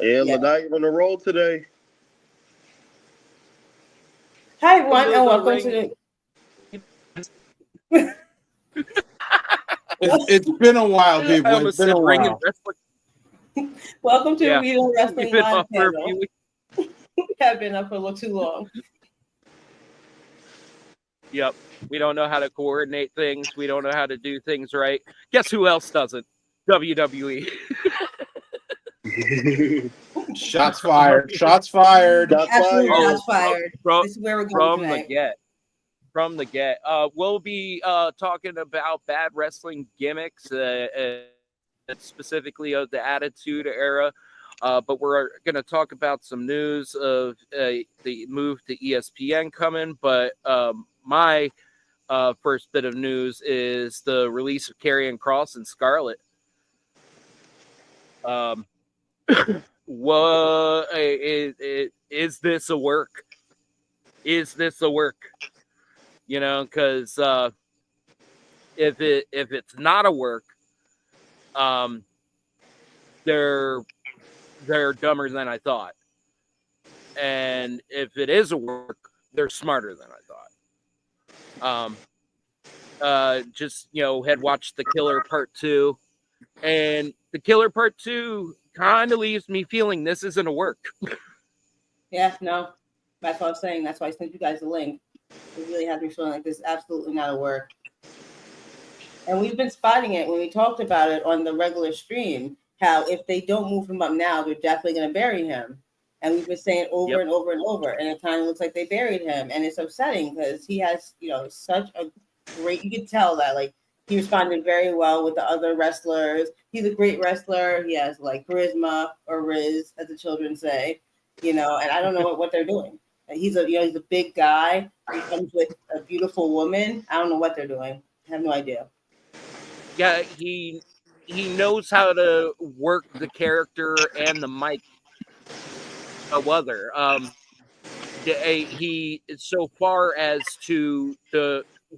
Yeah, Lanai on the roll today. Hi everyone, and welcome to the. It's been a while, people. It's been a while. Welcome to Real Wrestling Live panel. We have been up for a little too long. Yep. We don't know how to coordinate things. We don't know how to do things right. Guess who else doesn't? WWE. Shots fired. Shots fired. Absolutely shots fired. This is where we're going tonight. From the get. We'll be talking about bad wrestling gimmicks, specifically of the Attitude Era. But we're going to talk about some news of the move to ESPN coming. But my first bit of news is the release of Karrion Kross and Scarlett. What is this a work? Is this a work? You know, because if it's not a work, they're dumber than I thought, and if it is a work, they're smarter than I thought. Just had watched The Killer Part 2, and The Killer Part 2 kind of leaves me feeling this isn't a work. Yeah, no, that's what I was saying. That's why I sent you guys the link. It really has me feeling like this is absolutely not a work. And we've been spotting it when we talked about it on the regular stream, how if they don't move him up now, they're definitely going to bury him. And we've been saying over and over and over. And it kind of looks like they buried him. And it's upsetting because he has, such a great, you could tell that, like, he responded very well with the other wrestlers. He's a great wrestler. He has, like, charisma or Riz, as the children say, and I don't know what they're doing. He's a big guy. He comes with a beautiful woman. I don't know what they're doing. I have no idea. Yeah, he knows how to work the character and the mic. Other, he so far as to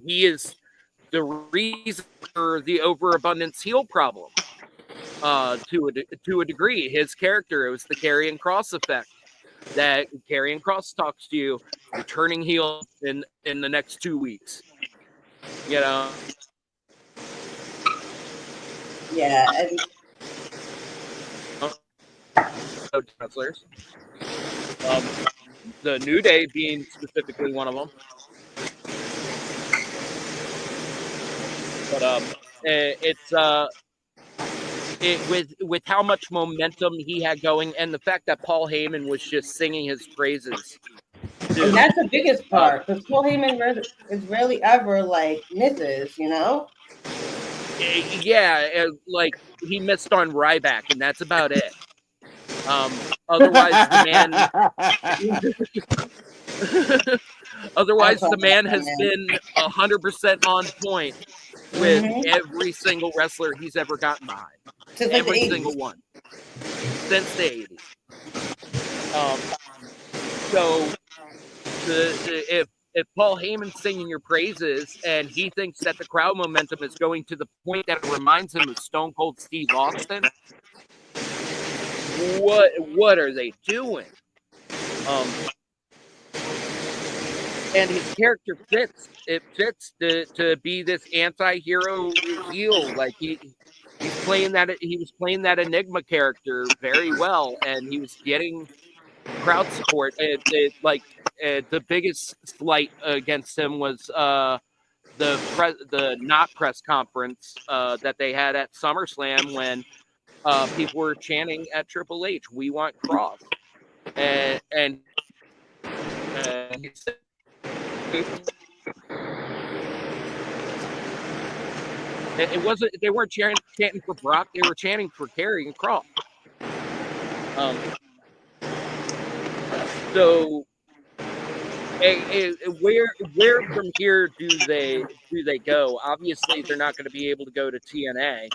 he is the reason for the overabundance heel problem. To a degree, his character, it was the Karrion Kross effect. That Karrion Kross talks to you, you're turning heel in the next 2 weeks. Yeah. Wrestlers. The New Day being specifically one of them. But with how much momentum he had going, and the fact that Paul Heyman was just singing his praises. And that's the biggest part, because Paul Heyman is rarely ever misses, Yeah, like he missed on Ryback, and that's about it. Otherwise, the man has been 100% on point with every single wrestler he's ever gotten behind. Every single one. Since the 80s. So if Paul Heyman's singing your praises and he thinks that the crowd momentum is going to the point that it reminds him of Stone Cold Steve Austin, what are they doing? And his character fits. It fits to be this anti-hero heel. Like he was playing that Enigma character very well, and he was getting crowd support. The biggest slight against him was the not press conference that they had at SummerSlam when people were chanting at Triple H, "We want Kross," and he said, it wasn't. They weren't chanting for Brock. They were chanting for Karrion Kross. So, where from here do they go? Obviously, they're not going to be able to go to TNA.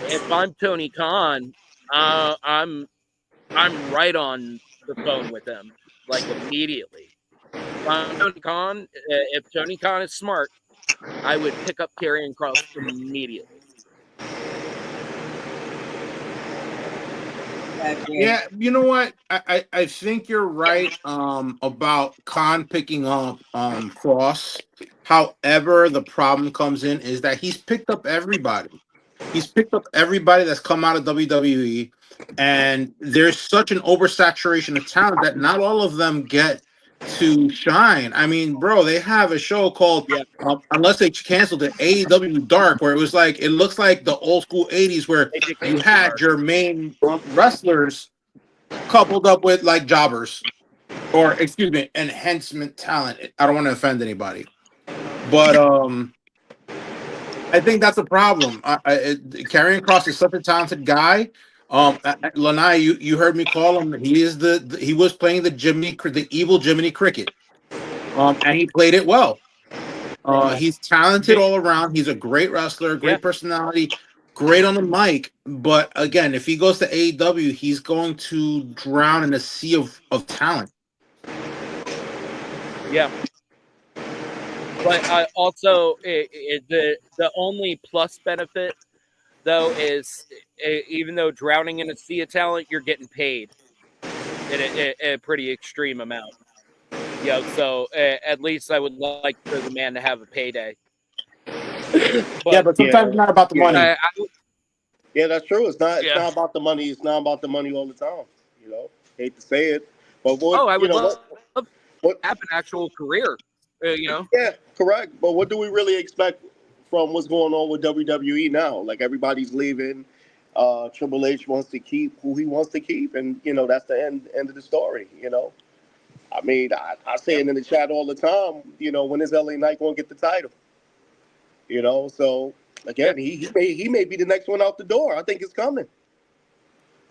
If I'm Tony Khan, I'm right on the phone with them, like immediately. If I'm Tony Khan, if Tony Khan is smart, I would pick up Karrion Kross immediately. Yeah, you know what? I think you're right about Khan picking up Cross. However, the problem comes in is that he's picked up everybody. He's picked up everybody that's come out of WWE, and there's such an oversaturation of talent that not all of them get to shine. I mean, bro, they have a show called unless they canceled it, AEW Dark, where it was like it looks like the old school '80s where you had your main wrestlers coupled up with like jobbers or excuse me, enhancement talent. I don't want to offend anybody, but I think that's a problem. Karrion Kross is such a talented guy. Lanai, you heard me call him. He is he was playing the evil Jiminy Cricket, and he played it well. He's talented all around. He's a great wrestler, great personality, great on the mic. But again, if he goes to AEW, he's going to drown in a sea of talent. Yeah. But also, the only plus benefit, though, is even though drowning in a sea of talent, you're getting paid in a pretty extreme amount. So at least I would like for the man to have a payday. But sometimes it's not about the money. Yeah, that's true. It's not about the money. It's not about the money all the time. Hate to say it, but I would love to have an actual career. Yeah, correct. But what do we really expect from what's going on with WWE now? Like everybody's leaving. Triple H wants to keep who he wants to keep, and that's the end of the story. I mean, I say it in the chat all the time. When is LA Knight going to get the title? So again, he may be the next one out the door. I think it's coming.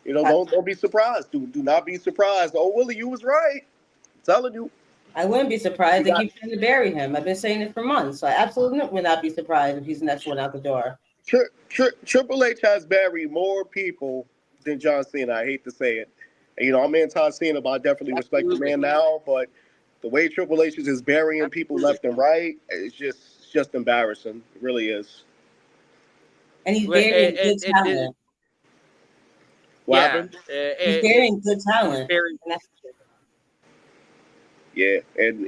Don't be surprised. Do not be surprised. Oh, Willie, you was right. I'm telling you. I wouldn't be surprised. They keep trying to bury him. I've been saying it for months. So I absolutely would not be surprised if he's the next one out the door. Triple H has buried more people than John Cena. I hate to say it. And, I'm anti-Cena, but I definitely respect the man now. But the way Triple H is just burying people left and right, it's just embarrassing. It really is. And he's burying good talent. What happened? He's burying good talent. Yeah, and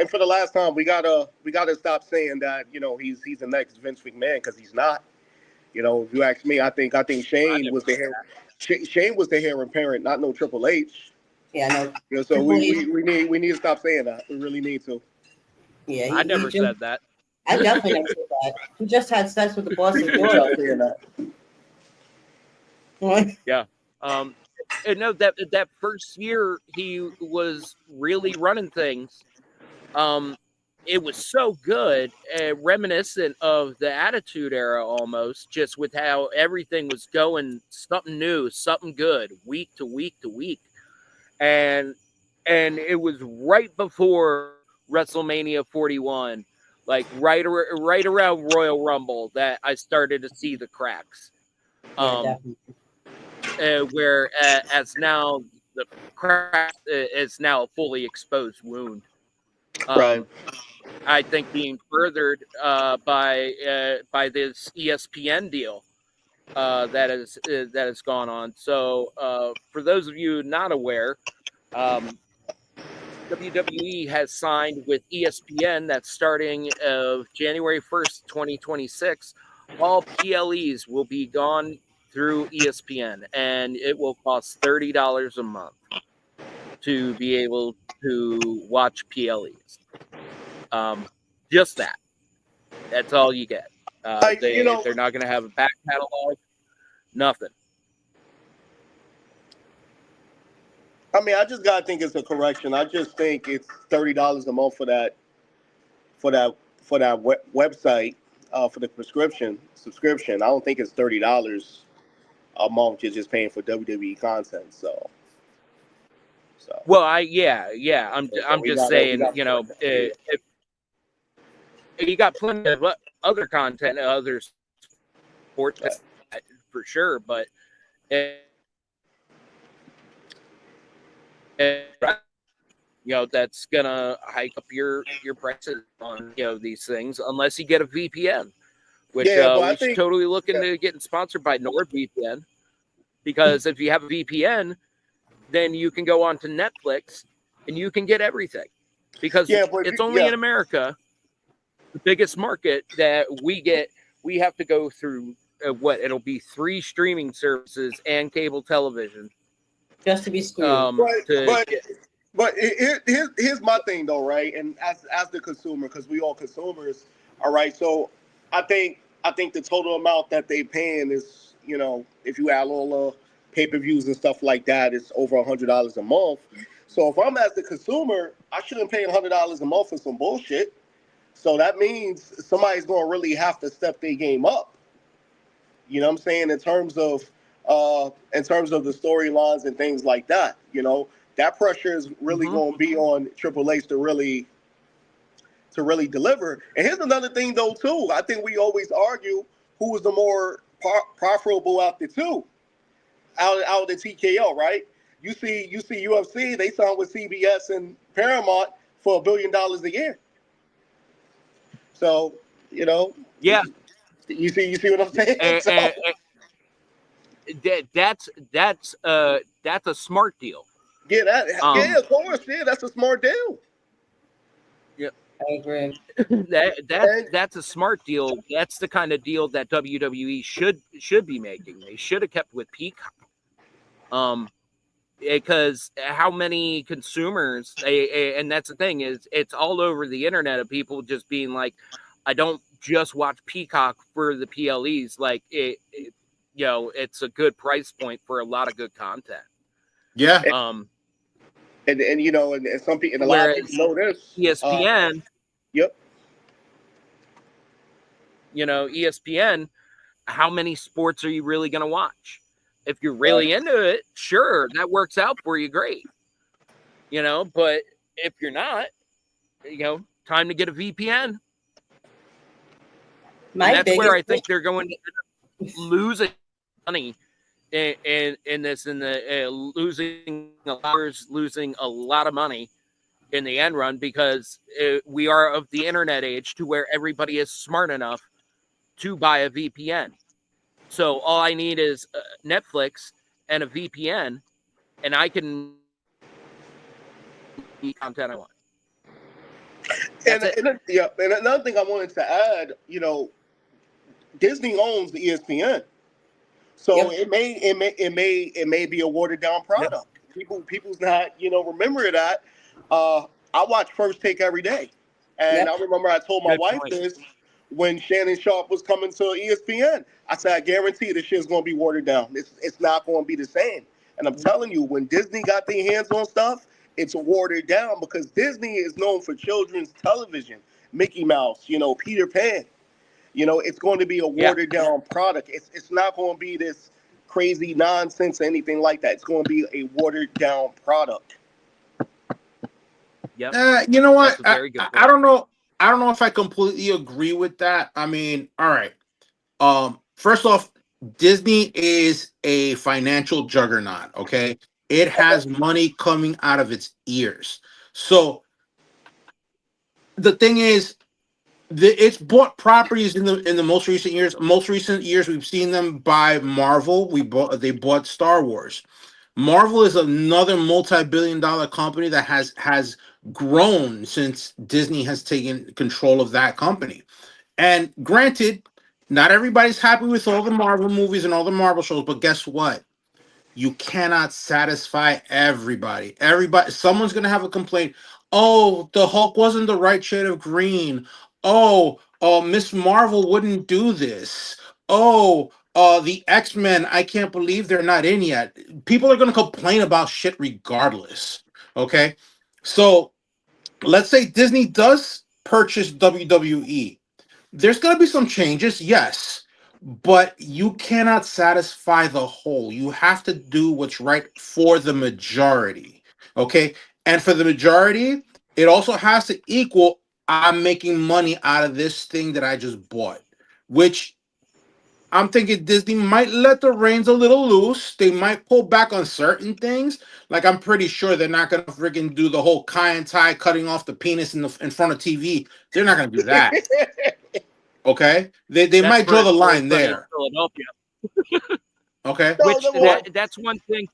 for the last time, we gotta stop saying that he's the next Vince McMahon, because he's not. If you ask me, I think Shane was the heir apparent, not no Triple H. Yeah, no. So we need to stop saying that. We really need to. Yeah, I never said that. I definitely never said that. He just had sex with the boss's daughter. Yeah. And no, that first year he was really running things. It was so good, reminiscent of the Attitude Era almost, just with how everything was going, something new, something good, week to week to week, and it was right before WrestleMania 41, like right around Royal Rumble, that I started to see the cracks. Where as now the crack is now a fully exposed wound. Right. I think being furthered by this ESPN deal that has gone on. So for those of you not aware, WWE has signed with ESPN that starting of January 1st, 2026, all PLEs will be gone through ESPN, and it will cost $30 a month to be able to watch PLEs. Just that. That's all you get. They're not going to have a back catalog. Nothing. I mean, I just gotta think it's a correction. I just think it's $30 a month for that website for the subscription. I don't think it's $30 a month. You're just paying for WWE content. So. Well, I'm just saying, if you got plenty of other content, other sports for sure, but that's gonna hike up your prices on these things unless you get a VPN, which we're totally looking to getting sponsored by NordVPN. because if you have a VPN, then you can go onto Netflix and you can get everything, because it's only in America, the biggest market, that we have to go through it'll be 3 streaming services and cable television just to be screwed. But here's my thing though, right? And as the consumer, because we all consumers, all right. So I think the total amount that they paying is, if you add all the pay-per-views and stuff like that, it's over $100 a month. So if I'm as the consumer, I shouldn't pay $100 a month for some bullshit. So that means somebody's going to really have to step their game up. You know what I'm saying? In terms of the storylines and things like that, that pressure is really going to be on Triple H to really deliver. And here's another thing though too. I think we always argue who was the more profitable out the two, out of the TKO, right? You see UFC, they signed with CBS and Paramount for $1 billion a year. So, yeah. You see what I'm saying? That's a smart deal. Yeah, of course. Yeah, that's a smart deal. Yeah, I agree. That's a smart deal. That's the kind of deal that WWE should be making. They should have kept with Peacock. Because how many consumers, and that's the thing, is it's all over the internet of people just being like, I don't just watch Peacock for the PLEs. Like it's a good price point for a lot of good content. Yeah. And some people, and a lot of people know this. ESPN. Yep. ESPN. How many sports are you really going to watch? If you're really into it, sure, that works out for you, great. But if you're not, time to get a VPN. That's where I think they're going to end up losing money in this, losing a lot of money in the end run, because we are of the internet age to where everybody is smart enough to buy a VPN. So all I need is Netflix and a VPN, and I can the content I want. And another thing I wanted to add, Disney owns the ESPN, so it may be a watered down product. Yep. People's not remember that. I watch First Take every day, and I remember I told my wife this when Shannon Sharp was coming to ESPN. I said, I guarantee this shit's going to be watered down. It's not going to be the same. And I'm telling you, when Disney got their hands on stuff, it's watered down, because Disney is known for children's television. Mickey Mouse, Peter Pan. It's going to be a watered down product. It's not going to be this crazy nonsense or anything like that. It's going to be a watered down product. Yeah. You know what? I don't know. I don't know if I completely agree with that. I mean, all right. First off, Disney is a financial juggernaut. Okay, it has money coming out of its ears. So the thing is, it's bought properties in the most recent years. Most recent years, we've seen them buy Marvel. They bought Star Wars. Marvel is another multi-billion-dollar company that has grown since Disney has taken control of that company. And granted, not everybody's happy with all the Marvel movies and all the Marvel shows, but guess what? You cannot satisfy everybody. Someone's gonna have a complaint. Oh, the Hulk wasn't the right shade of green. Oh, Miss Marvel wouldn't do this. Oh, the X-Men, I can't believe they're not in yet. People are gonna complain about shit regardless. Okay, so let's say Disney does purchase WWE. There's going to be some changes, yes, but you cannot satisfy the whole. You have to do what's right for the majority, okay? And for the majority, it also has to equal, I'm making money out of this thing that I just bought, which I'm thinking Disney might let the reins a little loose. They might pull back on certain things. Like, I'm pretty sure they're not going to freaking do the whole Kai and Tai cutting off the penis in front of TV. They're not going to do that. Okay, they might draw the line there. Philadelphia. Okay. No, Which number one. that's one thing.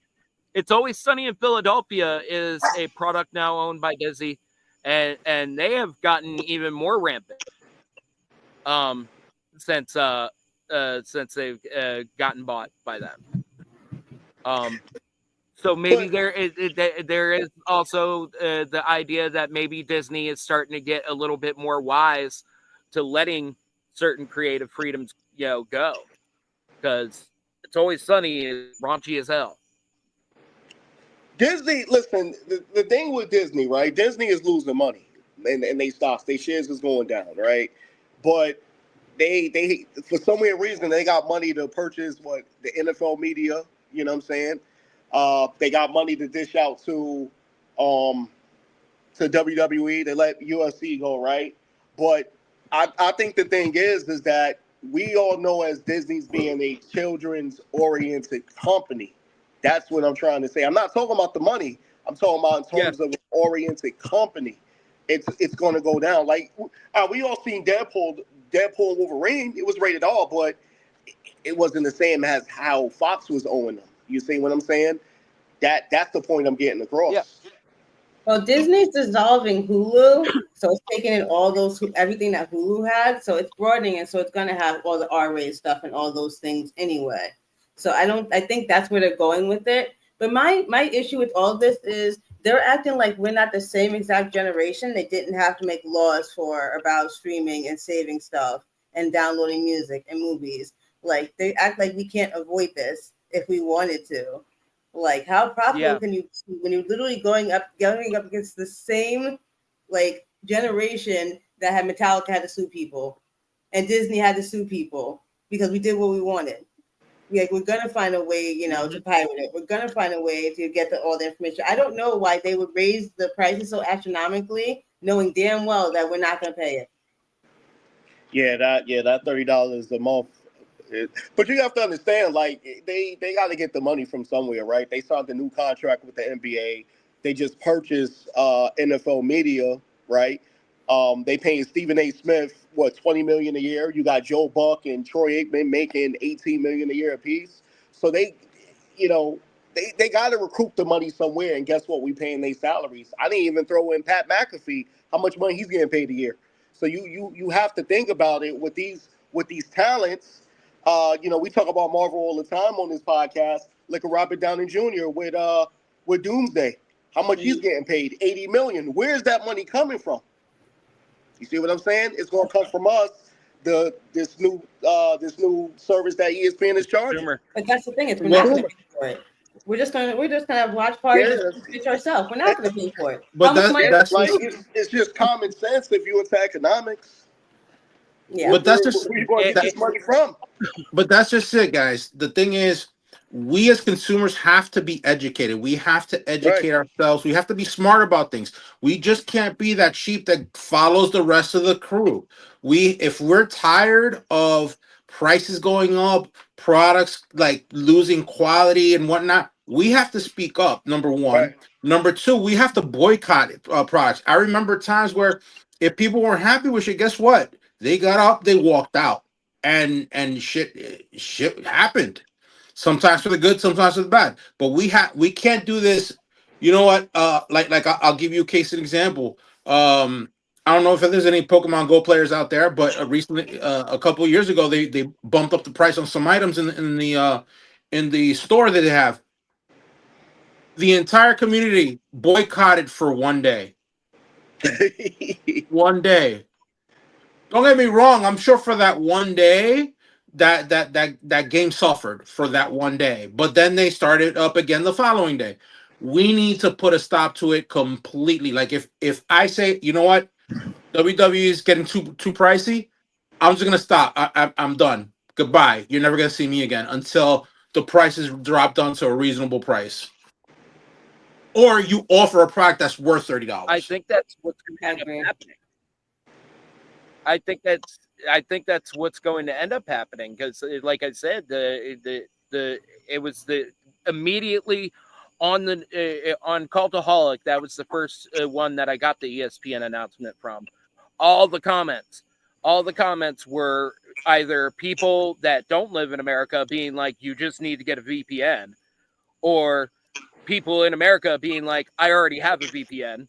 It's Always Sunny in Philadelphia is a product now owned by Disney, and they have gotten even more rampant um, since they've gotten bought by them. So maybe But there is also the idea that maybe Disney is starting to get a little bit more wise to letting certain creative freedoms go, because It's Always Sunny is raunchy as hell. Disney, listen, the thing with Disney, right? Disney is losing money, and they stocks, they shares is going down, right? But they for some weird reason they got money to purchase what the NFL media. You know what I'm saying? They got money to dish out um to WWE. They let UFC go, right? But I think the thing is that we all know as Disney's being a children's oriented company. That's what I'm trying to say. I'm not talking about the money. I'm talking about in Yeah, terms of an oriented company. It's going to go down. Like we all seen Deadpool and Wolverine. It was rated R, but it wasn't the same as how Fox was owning them. You see what I'm saying? That's the point I'm getting yeah, across. Well, Disney's dissolving Hulu, so it's taking in all those everything that Hulu had, so it's broadening, and so it's gonna have all the R-rated stuff and all those things anyway. So I think that's where they're going with it. But my issue with all this is they're acting like we're not the same exact generation. They didn't have to make laws for about streaming and saving stuff and downloading music and movies. Like they act like we can't avoid this if we wanted to. Like, how profitable yeah. can you be when you're literally going up against the same like generation that had Metallica had to sue people and Disney had to sue people because we did what we wanted. Like, we're gonna find a way, to pirate it. We're gonna find a way to get all the information. I don't know why they would raise the prices so astronomically, knowing damn well that we're not gonna pay it. That $30 a month. But you have to understand, like they got to get the money from somewhere, right? They signed a new contract with the NBA. They just purchased NFL media, right? They paying Stephen A. Smith what 20 million a year. You got Joe Buck and Troy Aikman making 18 million a year apiece. So you know, they got to recoup the money somewhere. And guess what? We paying their salaries. I didn't even throw in Pat McAfee. How much money he's getting paid a year? So you have to think about it with these talents. We talk about Marvel all the time on this podcast. Look at Robert Downey Jr. with Doomsday. How much he's getting paid? 80 million. Where's that money coming from? You see what I'm saying? It's gonna come from us, this new service that ESPN is charging. Consumer. But that's the thing is we're not Well, gonna pay for it. We're just gonna have watch parties Yeah. and pitch ourselves. We're not gonna pay for it. How but much money? It's that's like just it's just common sense if you into economics. Yeah. but that's just Where you gonna get that this money from? but that's just it, guys. The thing is, we as consumers have to be educated. We have to Right. educate ourselves. We have to be smart about things. We just can't be that sheep that follows the rest of the crew. If we're tired of prices going up, products like losing quality and whatnot, we have to speak up. Number one. Right. Number two, we have to boycott products. I remember times where if people weren't happy with shit, guess what? They got up, they walked out, and shit happened. Sometimes for the good, sometimes for the bad. But we can't do this. You know what? I'll give you a case an example. I don't know if there's any Pokemon Go players out there, but recently, a couple of years ago, they bumped up the price on some items in the store that they have. The entire community boycotted for one day. One day. Don't get me wrong. I'm sure for that one day, that game suffered for that one day. But then they started up again the following day. We need to put a stop to it completely. Like if I say, you know what, WWE is getting too pricey, I'm just gonna stop. I'm done. Goodbye. You're never gonna see me again until the prices drop down to a reasonable price, or you offer a product that's worth I $30. think that's what's going to I end up agree. happening. I think that's what's going to end up happening because, like I said, it was the immediately on the on Cultaholic. That was the first one that I got the ESPN announcement from. All the comments. all the comments were either people that don't live in America being like, you just need to get a VPN, or people in America being like, I already have a VPN,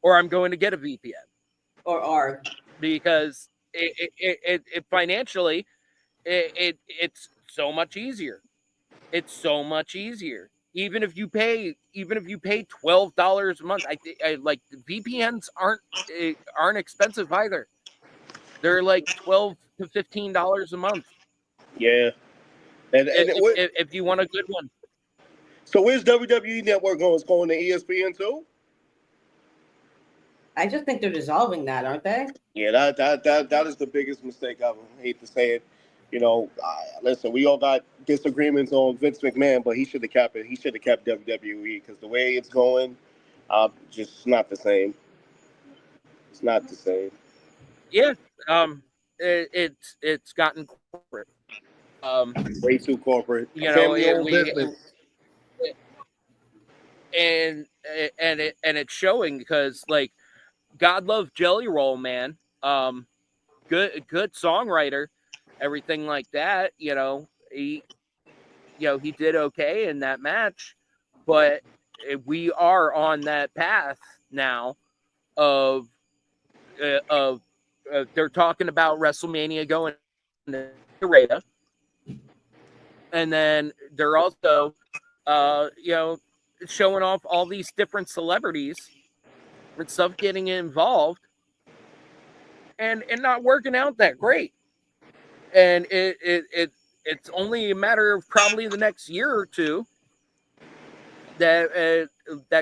or I'm going to get a VPN. Or ARG. Because it financially, it's so much easier. It's so much easier. Even if you pay $12 a month, I like VPNs aren't expensive either. They're like $12 to $15 a month Yeah. And if you want a good one. so where's WWE Network going? It's going to ESPN too? I just think they're dissolving that, aren't they? Yeah, that is the biggest mistake ever. I hate to say it. You know, listen, we all got disagreements on Vince McMahon, but he should have kept it. He should have kept WWE because the way it's going, just not the same. It's not the same. Yeah, it's gotten corporate. Way too corporate. You know, Family-owned business. and it's showing because, like, God love Jelly Roll, man. Good songwriter, everything like that. He did okay in that match, but we are on that path now of they're talking about WrestleMania going to Rada, and then they're also showing off all these different celebrities and stuff getting involved and not working out that great. And it's only a matter of probably the next year or two that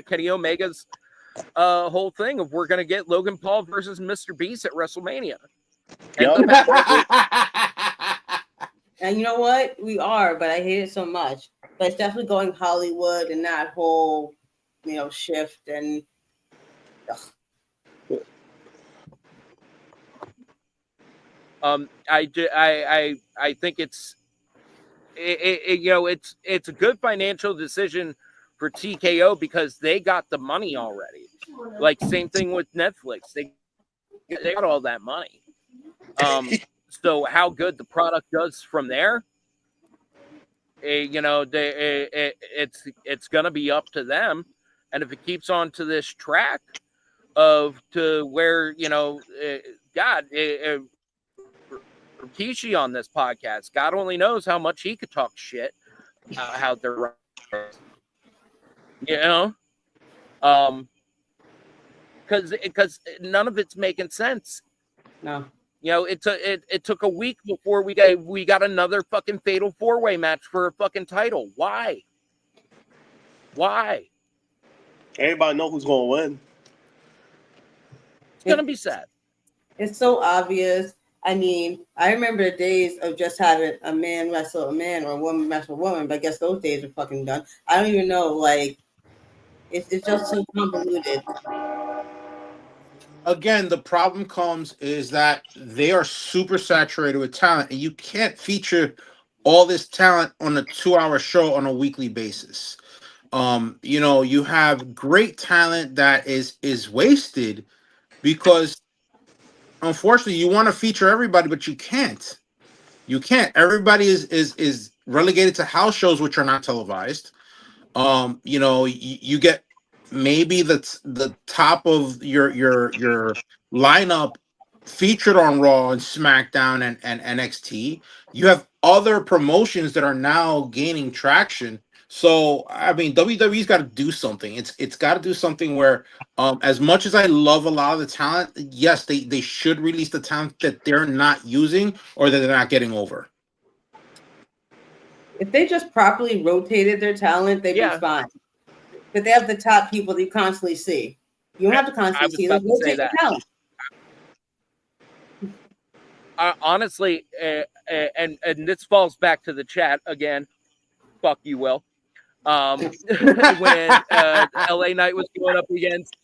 Kenny Omega's whole thing of we're going to get Logan Paul versus Mr. Beast at WrestleMania. And you know what? We are, but I hate it so much. But it's definitely going Hollywood and that whole, shift and. I think it's a good financial decision for TKO because they got the money already. Like, same thing with Netflix. They got all that money. So how good the product does from there, it's gonna be up to them. And if it keeps on to this track to where Rikishi on this podcast, God only knows how much he could talk shit about how they're because none of it's making sense. No. It took a week before we got another fucking fatal 4-way match for a fucking title. Why? Everybody know who's going to win. It's gonna be sad. It's so obvious. I mean, I remember the days of just having a man wrestle a man or a woman wrestle a woman, but I guess those days are fucking done. I don't even know. Like, it's just so convoluted. Again, the problem comes is that they are super saturated with talent, and you can't feature all this talent on a 2-hour show on a weekly basis. You have great talent that is wasted because unfortunately you want to feature everybody, but you can't. You can't. Everybody is relegated to house shows, which are not televised. You get maybe the top of your lineup featured on Raw and SmackDown and NXT. You have other promotions that are now gaining traction. So I mean, WWE's got to do something. It's got to do something where, as much as I love a lot of the talent, yes, they should release the talent that they're not using or that they're not getting over. If they just properly rotated their talent, they'd be fine. But they have the top people that you constantly see. You don't have to constantly see them. Rotate the talent. Honestly, and this falls back to the chat again. Fuck you, Will. When LA Knight was going up against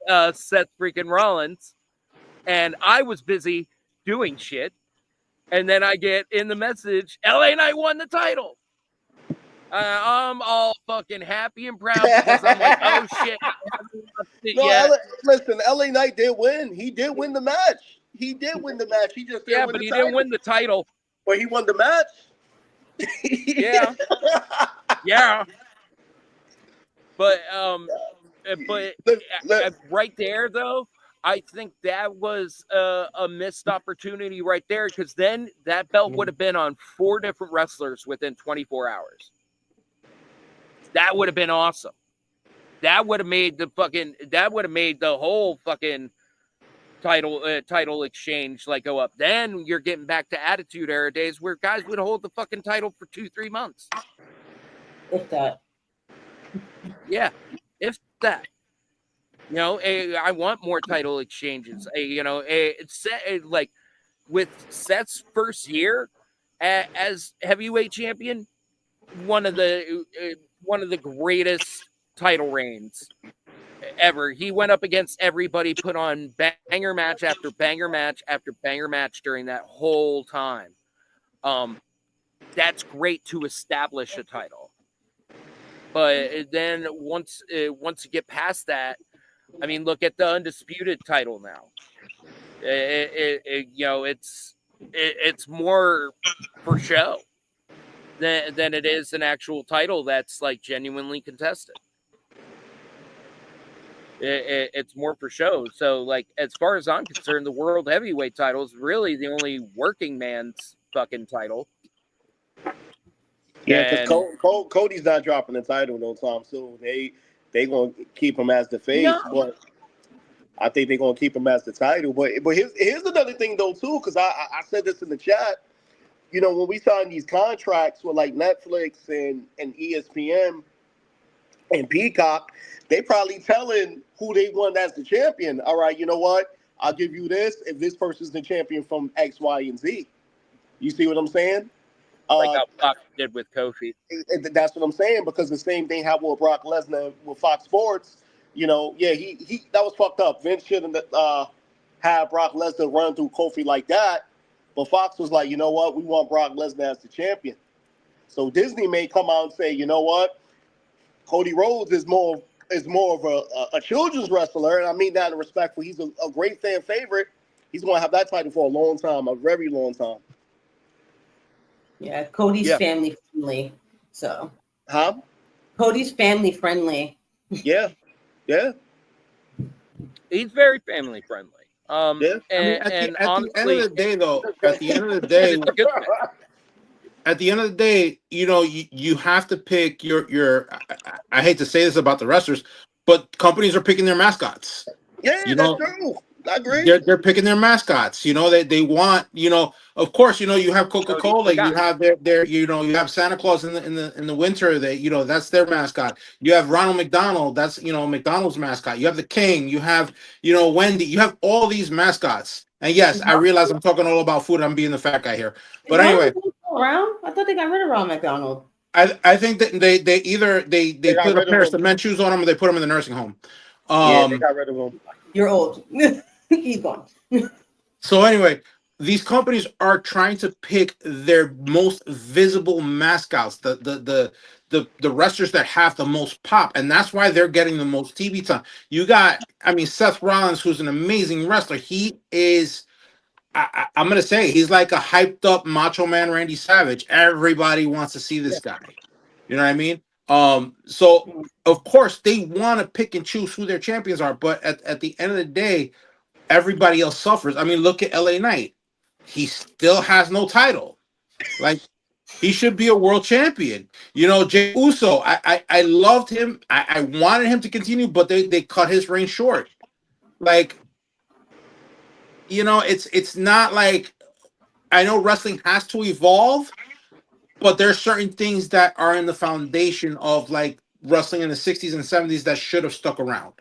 Seth freaking Rollins, and I was busy doing shit, and then I get in the message, LA Knight won the title. I'm all fucking happy and proud because I'm like, oh shit. Listen, LA Knight did win. He did win the match. He did win the match. He just didn't Yeah, win but the he title. didn't win the title. But he won the match. Yeah. Yeah. But but right there though, I think that was a missed opportunity right there, because then that belt would have been on 4 different wrestlers within 24 hours. That would have been awesome. That would have made the whole fucking title exchange like go up. Then you're getting back to Attitude Era days where guys would hold the fucking title for 2-3 months. If that. Yeah, if that. You know, I want more title exchanges. It's like with Seth's first year as heavyweight champion, one of the greatest title reigns ever. He went up against everybody, put on banger match after banger match after banger match during that whole time. That's great to establish a title. But then once you get past that, I mean, look at the undisputed title now. It's more for show than it is an actual title that's like genuinely contested. It's more for show. So, like, as far as I'm concerned, the world heavyweight title is really the only working man's fucking title. Yeah, because Cody's not dropping the title no time soon. They gonna keep him as the face, but I think they're gonna keep him as the title. But here's another thing though too, because I said this in the chat. You know, when we sign these contracts with like Netflix and ESPN and Peacock, they probably telling who they want as the champion. All right, you know what? I'll give you this if this person's the champion from X, Y, and Z. You see what I'm saying? Like how Fox did with Kofi. That's what I'm saying, because the same thing happened with Brock Lesnar with Fox Sports. You know, yeah, he that was fucked up. Vince shouldn't have Brock Lesnar run through Kofi like that. But Fox was like, you know what? We want Brock Lesnar as the champion. So Disney may come out and say, you know what? Cody Rhodes is more of a children's wrestler, and I mean that in respectful. He's a great fan favorite. He's going to have that title for a long time, a very long time. Yeah, Cody's family friendly. So, Cody's family friendly. Yeah. He's very family friendly. Yeah. And honestly, the end of the day, though, at the end of the day, at the end of the day, you know, you have to pick your. I hate to say this about the wrestlers, but companies are picking their mascots. Yeah, you that's know, true. I agree. They're picking their mascots. You know, they want, you know, of course, you know, you have Coca-Cola, you have their you know, you have Santa Claus in the winter. They, you know, that's their mascot. You have Ronald McDonald, that's, you know, McDonald's mascot. You have the King, you have, you know, Wendy, you have all these mascots. And yes, I realize I'm talking all about food. I'm being the fat guy here. But anyway, around? I thought they got rid of Ronald McDonald. I think that they either they put a pair of cement shoes on him, or they put him in the nursing home. Yeah, they got rid of him. You're old. He's gone. So anyway, these companies are trying to pick their most visible mascots, the wrestlers that have the most pop, and that's why they're getting the most TV time. You got, I mean, Seth Rollins, who's an amazing wrestler. He is, I'm gonna say, he's like a hyped up Macho Man Randy Savage. Everybody wants to see this guy. You know what I mean? So of course they want to pick and choose who their champions are, but at the end of the day, everybody else suffers. I mean, look at LA Knight. He still has no title. Like, he should be a world champion. You know, Jey Uso, I loved him. I wanted him to continue, but they cut his reign short. Like, you know, it's not like, I know wrestling has to evolve, but there's certain things that are in the foundation of like wrestling in the 60s and 70s that should have stuck around.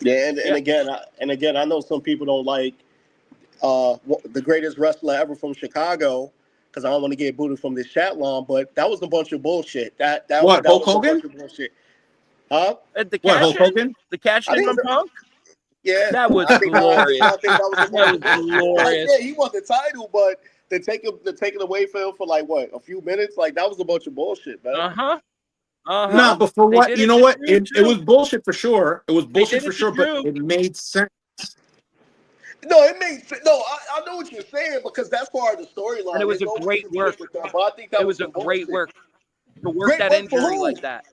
Yeah, and again, I know some people don't like the greatest wrestler ever from Chicago, because I don't want to get booted from this chat line, but that was a bunch of bullshit. That What, Hulk was Hogan? a bunch of bullshit. Huh? The What, Hulk Hogan? The cash in on Punk? Yeah. That was glorious. That was glorious. Like, yeah, he won the title, but to take it away from him for like what, a few minutes? Like, that was a bunch of bullshit, man. No, but for what, you know what? It was bullshit for sure. It was bullshit for sure, but it made sense. No, it makes sense. No, I know what you're saying because that's part of the storyline. And it was There's a always great some work. shit with that, but I think that It was was a some great bullshit. work to work Great that work for injury who? like that.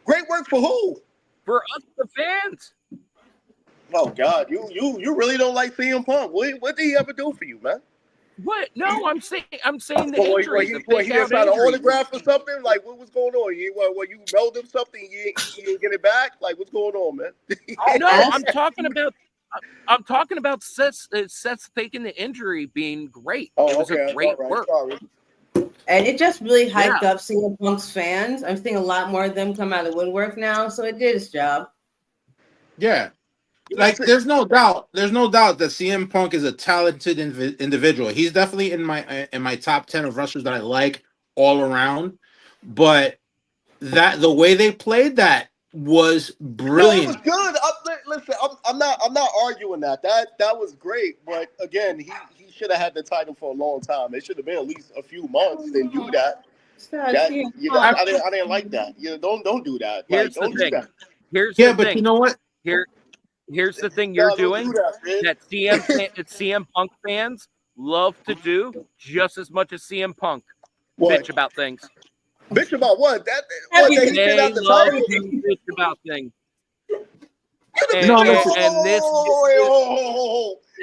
Great work for who? For us, the fans. Oh God, you really don't like CM Punk. What did he ever do for you, man? What? No, I'm saying the What, injury, the he fake didn't out sign an injury. autograph or something? Like what was going on? You mailed him something, you didn't get it back? Like what's going on, man? No, As- I'm talking about Seth's faking the injury being great. Oh, It was okay, a that's great all right. work. Sorry. And it just really hyped Yeah. up CM Punk's fans. I'm seeing a lot more of them come out of the woodwork now, so it did its job. Yeah. Like, there's no doubt that CM Punk is a talented individual. He's definitely in my top 10 of wrestlers that I like all around. But that the way they played that was No, it was brilliant. good. Listen, I'm not arguing that. That was great. But again, he should have had the title for a long time. It should have been at least a few months. Then do that. CM I Punk. didn't like that. Don't do that. Like Here's the don't do thing. that. Here's Yeah, the but you thing. know what? Here's the thing you're No, don't do doing that, man. that CM Punk fans love to do just as much as CM Punk What? bitch about things. Bitch about what? That he didn't They have the love title. to bitch about things. No, And, listen. and this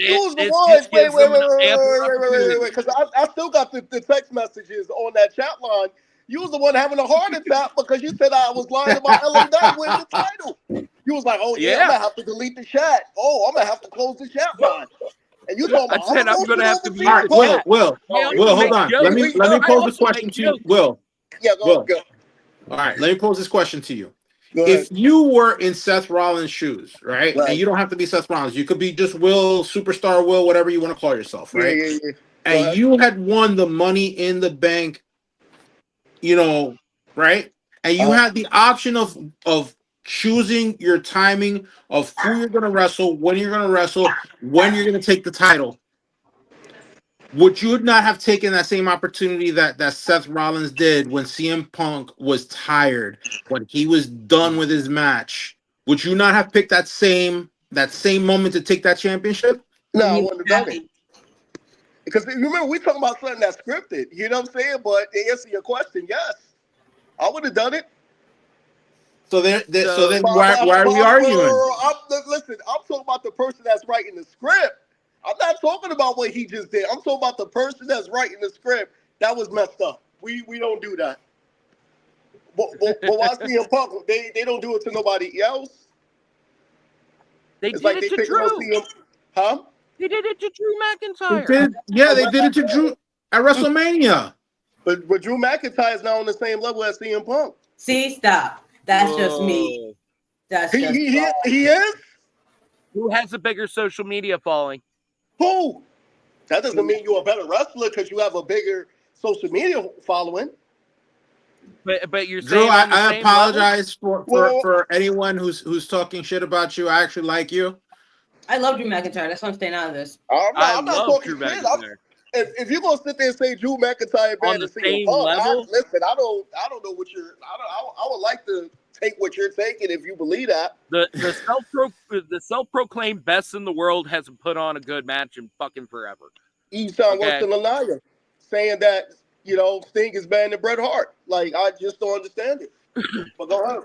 You was the this one. just Wait, gives them an ample opportunity. because I still got the text messages on that chat line. You was the one having a heart attack because you said I was lying about LA Knight winning the title. You was like, oh yeah, I'm Yeah. gonna have to delete the chat. Oh, I'm gonna have to close the chat line. And you talking I about said I'm gonna have to over mute All CM right, the Punk? chat. Will, I also hold make on. jokes. Let me I pose this also question make to you. jokes. Will. Yeah, Will. go All right, let me pose this question to you. ahead. If you were in Seth Rollins' shoes, right? And Right. you don't have to be Seth Rollins, you could be just Will, Superstar Will, whatever you want to call yourself, right? Yeah. Go And ahead. you had won the Money in the Bank, right? And you had the option of choosing your timing of who you're going to wrestle, when you're going to wrestle, when you're going to take the title. Would you not have taken that same opportunity that Seth Rollins did when CM Punk was tired, when he was done with his match? Would you not have picked that same moment to take that championship? No, I You wouldn't have done it. Because remember, we talking about something that's scripted. You know what I'm saying? But to answer your question, yes, I would have done it. So then But why are we arguing? listen, I'm talking about the person that's writing the script. I'm not talking about what he just did. I'm talking about the person that's writing the script. That was messed up. We don't do that. But why CM Punk? They don't do it to nobody else. They It's did like it they to picking on Drew. CM. Huh? They did it to Drew They McIntyre. did, they did it to Drew at WrestleMania. But Drew McIntyre is now on the same level as CM Punk. See, stop. That's just me. Whoa. That's He just he is. Who has a bigger social media following? Who? That doesn't mean you're a better wrestler because you have a bigger social media following. But you're Drew, saying on the I same level? apologize for anyone who's talking shit about you. I actually like you. I love Drew McIntyre. That's why I'm staying out of this. I'm not love talking Drew shit. McIntyre. If you're gonna sit there and say Drew McIntyre On better the than CM same Punk, level? I don't know what you're. I would like to take what you're taking if you believe that. The self-proclaimed best in the world hasn't put on a good match in fucking forever. You sound worse Okay. than a liar, saying that Sting is better than Bret Hart. Like I just don't understand it. But go ahead.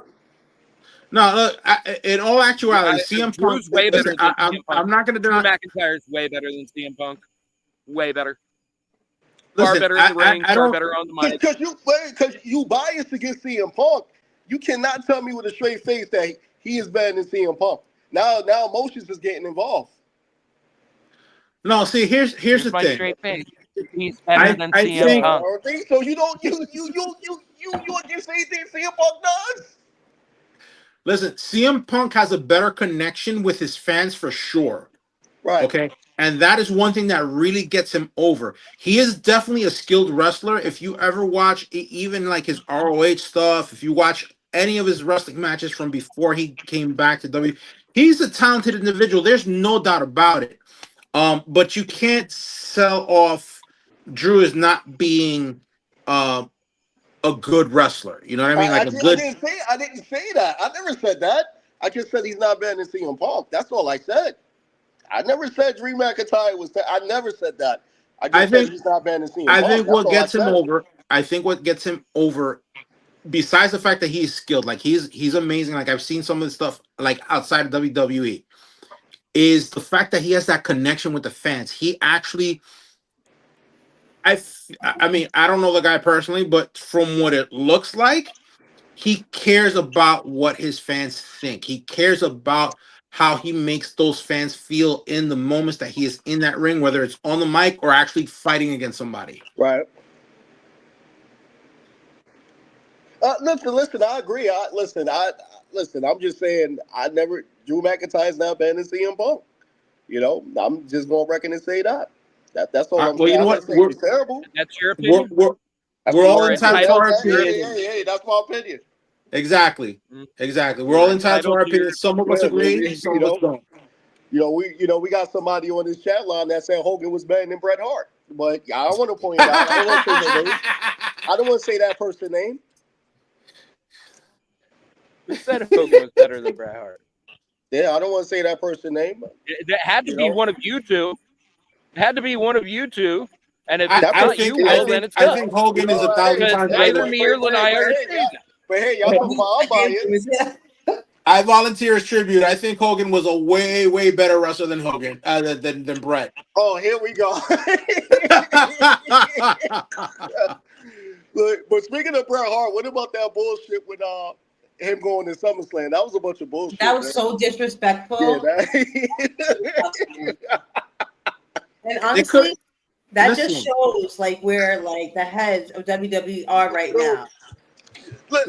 No, look. In all actuality, CM Punk. Drew's way better Listen, than CM Punk. I'm not going to Drew deny. McIntyre is way better than CM Punk. Way better. Listen, Far better in the ring. I Far don't. better on the mic. Because you biased against CM Punk, you cannot tell me with a straight face that he is better than CM Punk. Now emotions is getting involved. No, see, here's the my thing. straight face. He's better than I CM think- Punk. So you don't you against anything CM Punk does? Listen, CM Punk has a better connection with his fans for sure. Right. Okay. And that is one thing that really gets him over. He is definitely a skilled wrestler. If you ever watch even like his ROH stuff, if you watch any of his wrestling matches from before he came back to WWE, he's a talented individual. There's no doubt about it. But you can't sell off Drew as not being a good wrestler. You know what I mean? Like a good. I didn't say that. I never said that. I just said he's not better than CM Punk. That's all I said. I never said Drew McIntyre was. I never said that. I I just said think he's not banning CM I Punk. think That's what all I gets him said. over. I think what gets him over, besides the fact that he's skilled, like he's amazing. Like I've seen some of the stuff like outside of WWE, is the fact that he has that connection with the fans. He actually, I mean, I don't know the guy personally, but from what it looks like, he cares about what his fans think. He cares about how he makes those fans feel in the moments that he is in that ring, whether it's on the mic or actually fighting against somebody. Right. Listen. I agree. Listen. I'm just saying. I never. Drew McIntyre's not banning CM Punk. You know. I'm just gonna reckon and say that. That's all I'm Well, saying. you know I what? didn't say it was terrible. That's your We're opinion. we're, That's we're my all You're opinion. entitled to entitled our to your opinion. opinion. Hey. That's my opinion. Exactly. Mm. Exactly. We're You're all entitled to entitled our to your opinion. Some of us Yeah, agree, some you of us know. don't. We got somebody on this chat line that said Hogan was better than Bret Hart, but I don't want to point it out. I don't want to say their name. I don't want to say that person's name. Who said Hogan was better than Bret Hart? Yeah, I don't want to say that person's name. That had to be one of you two. It had to be one of you two. And if it's That I not person, you, think I Will, think then it's I Bill. think Hogan is 1,000 Because times neither better. me or Lanai are saying that. But hey, y'all talking about I'm biased. I volunteer as tribute. I think Hogan was a way better wrestler than Hogan than Brett. Oh, here we go. Look, but speaking of Bret Hart, what about that bullshit with him going to SummerSlam? That was a bunch of bullshit. That was man. so disrespectful. Yeah, And honestly, that listen. just shows like where like the heads of WWE are right now.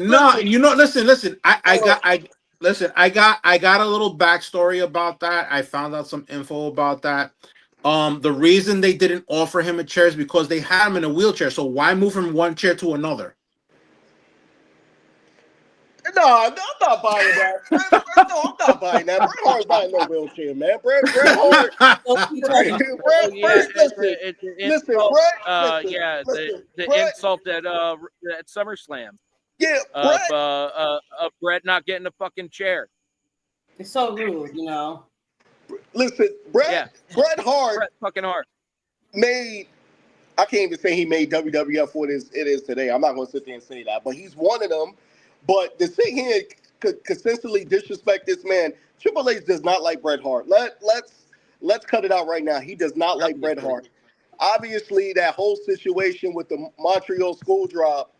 No, Listen. listen. I got a little backstory about that. I found out some info about that. The reason they didn't offer him a chair is because they had him in a wheelchair. So why move from one chair to another? No, I'm not buying that. No, I'm not buying that. Bret Hart's not in no wheelchair, man. Bret Hart. Oh, yeah, Listen, the Bret, insult at SummerSlam yeah, of Brett not getting a fucking chair. It's so rude, you know. Listen, Bret Hart Bret fucking Hart made. I can't even say he made WWF what it is today. I'm not going to sit there and say that, but he's one of them. But to sit here and consistently disrespect this man, Triple H does not like Bret Hart. Let's cut it out right now. He does not like Bret Hart. Obviously, that whole situation with the Montreal school drop,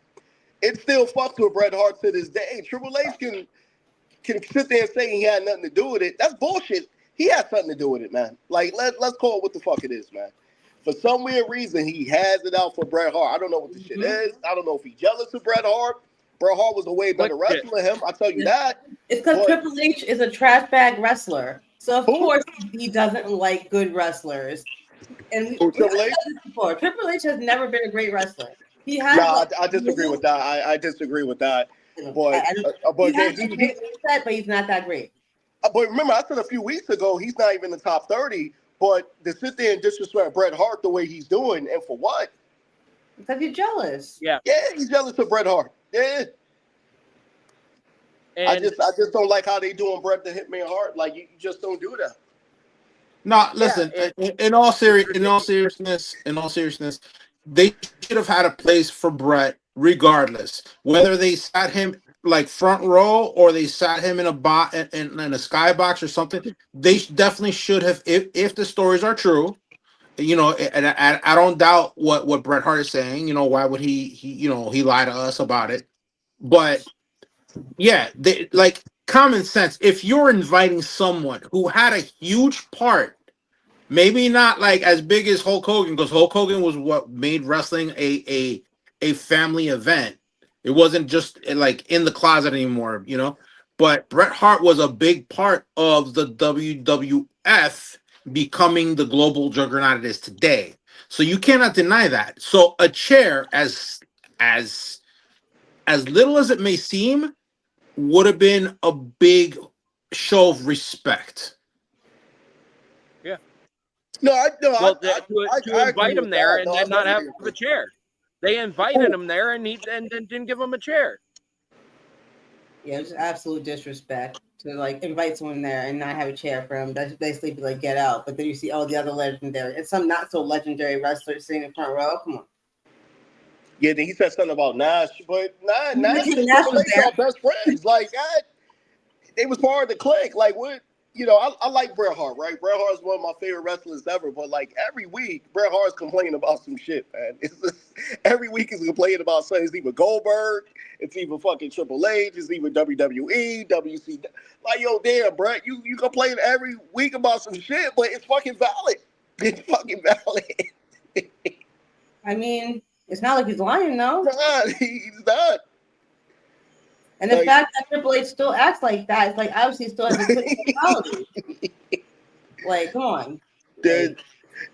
it still fucks with Bret Hart to this day. Triple H can sit there and say he had nothing to do with it. That's bullshit. He had something to do with it, man. Like let's call it what the fuck it is, man. For some weird reason, he has it out for Bret Hart. I don't know what the shit is. I don't know if he's jealous of Bret Hart. Bret Hart was a way better wrestler than him. I tell you that. It's because Triple H is a trash bag wrestler, so of course he doesn't like good wrestlers. And Triple H? Triple H has never been a great wrestler. He has. No, I disagree with that. I disagree with that. But but he's not that great. But remember, I said a few weeks ago he's not even in the top 30. But to sit there and disrespect Bret Hart the way he's doing, and for what? Because you're jealous. Yeah, he's jealous of Bret Hart. Yeah. And I just don't like how they doing Bret the Hitman Hart. Like you just don't do that. No, listen. In all seriousness, they should have had a place for Bret, regardless whether they sat him like front row or they sat him in a skybox or something. They definitely should have, if the stories are true. You know, and I don't doubt what Bret Hart is saying. You know, why would he lied to us about it? But yeah, like common sense. If you're inviting someone who had a huge part, maybe not like as big as Hulk Hogan, because Hulk Hogan was what made wrestling a family event. It wasn't just like in the closet anymore, you know. But Bret Hart was a big part of the WWF becoming the global juggernaut it is today. So you cannot deny that. So a chair, as little as it may seem, would have been a big show of respect. Yeah. To invite him there and then not have a chair. They invited him there and didn't give him a chair. Yeah, it's absolute disrespect. to like invite someone there and not have a chair for him. That's basically be like, get out. But then you see all the other legendary and some not so legendary wrestlers sitting in front row. Come on. Yeah, then he said something about Nash, but Nash and Nash Triple was H there. are best friends. Like that, they was part of the clique. Like what? You know, I like Bret Hart, right? Bret Hart is one of my favorite wrestlers ever. But like every week, Bret Hart's complaining about some shit, man. It's just, every week he's complaining about something. It's either Goldberg, it's even fucking Triple H, it's even WWE, WC. Like yo, damn, Bret, you complain every week about some shit, but it's fucking valid. It's fucking valid. I mean, it's not like he's lying, though. He's not. And the Like- fact that Triple H still acts like that, it's like obviously he still has a good personality. Like, come on. then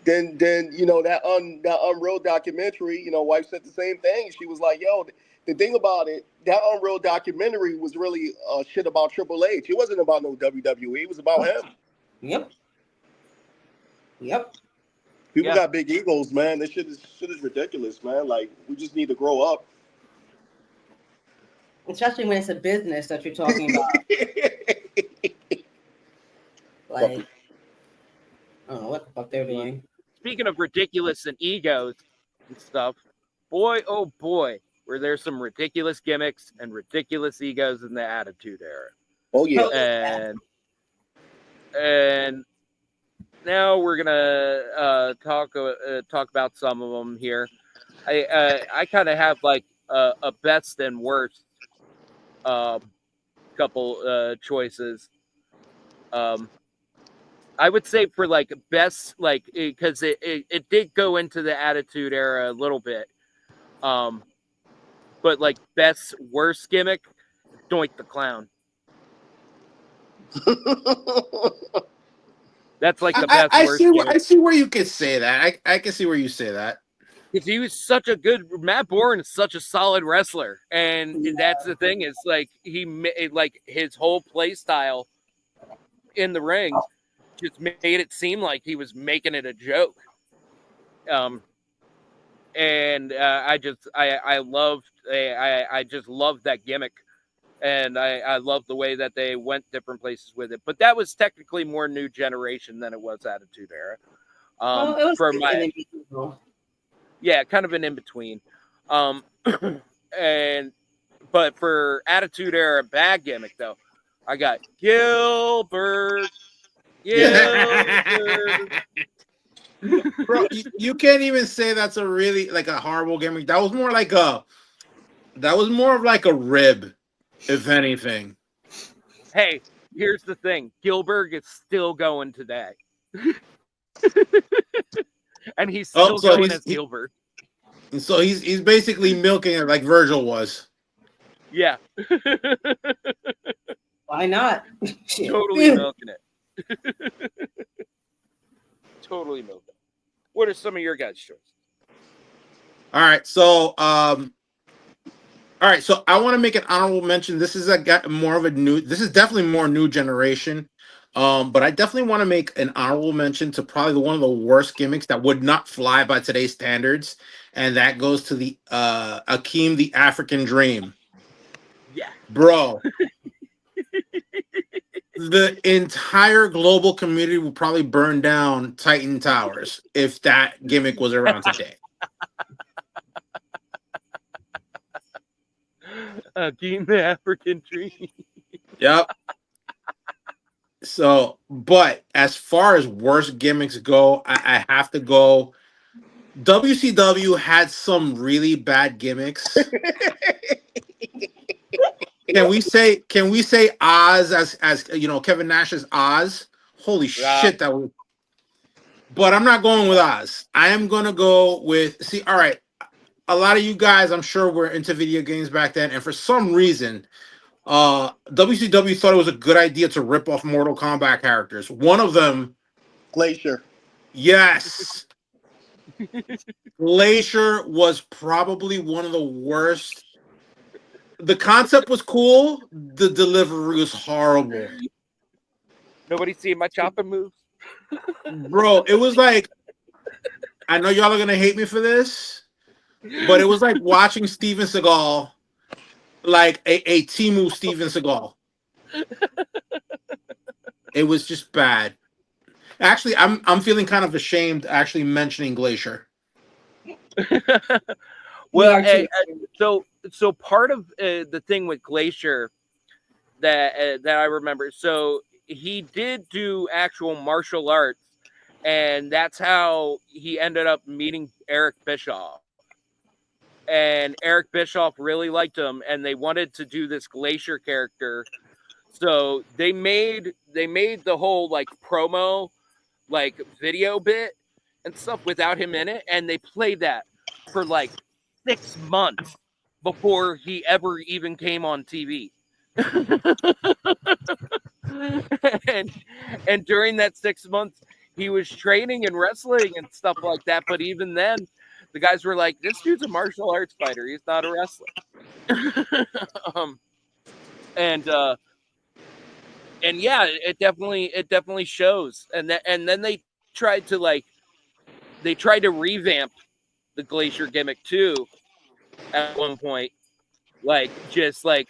you know that Unreal documentary, you know, wife said the same thing. She was like, yo, the thing about it, that Unreal documentary was really shit about Triple H. It wasn't about no WWE. It was about him. Yep. People Yeah. got big egos, man. This shit is ridiculous, man. Like we just need to grow up. Especially when it's a business that you're talking about. Like, I don't know what the fuck they're doing. Speaking of ridiculous and egos and stuff, boy, oh boy, were there some ridiculous gimmicks and ridiculous egos in the Attitude Era. Oh yeah. And now we're gonna talk about some of them here. I kind of have like a best and worst couple choices. I would say for like best, like because it did go into the Attitude Era a little bit, but like best worst gimmick, Doink the Clown. That's like the best. I worst see. gimmick. I see where you could say that. I can see where you say that. Because he was such a good Matt Bourne is such a solid wrestler, and that's the thing is like like his whole play style in the ring just made it seem like he was making it a joke. And I just loved that gimmick, and I love the way that they went different places with it. But that was technically more new generation than it was Attitude Era. Well, it was for an my in-between. yeah, kind of an in between. But for Attitude Era bad gimmick though, I got Gilbert. Bro, you can't even say that's a really like a horrible gimmick. That was more of like a rib, if anything. Hey, here's the thing: Gilbert is still going today, and he's still going as Gilbert. So he's basically milking it like Virgil was. Yeah. Why not? Totally milking it. Totally milking it. What are some of your guys' choices? All right, so I want to make an honorable mention. This is this is definitely more new generation. But I definitely want to make an honorable mention to probably one of the worst gimmicks that would not fly by today's standards, and that goes to the Akeem the African Dream. Yeah, bro. The entire global community will probably burn down Titan Towers if that gimmick was around today. Akeem the African Dream. Yep. So, but as far as worst gimmicks go, I have to go. WCW had some really bad gimmicks. Can we say Oz as you know, Kevin Nash's Oz? Holy shit, that was. But I'm not going with Oz. I am gonna go with all right. A lot of you guys, I'm sure, were into video games back then, and for some reason, WCW thought it was a good idea to rip off Mortal Kombat characters. One of them, Glacier. Yes. Glacier was probably one of the worst. The concept was cool. The delivery was horrible. Nobody seen my chopping moves? Bro, it was like, I know y'all are going to hate me for this, but it was like watching Steven Seagal, like a Timu Steven Seagal. It was just bad. Actually, I'm feeling kind of ashamed actually mentioning Glacier. We Well, are too. so part of the thing with Glacier that I remember, so he did do actual martial arts, and that's how he ended up meeting Eric Bischoff. And Eric Bischoff really liked him, and they wanted to do this Glacier character. So they made the whole like promo, like video bit and stuff without him in it, and they played that for like 6 months before he ever even came on TV. and and during that 6 months, he was training and wrestling and stuff like that. But even then, the guys were like, "This dude's a martial arts fighter. He's not a wrestler." um, and yeah, it definitely shows. And then tried to like they tried to revamp the Glacier gimmick too at one point, like just like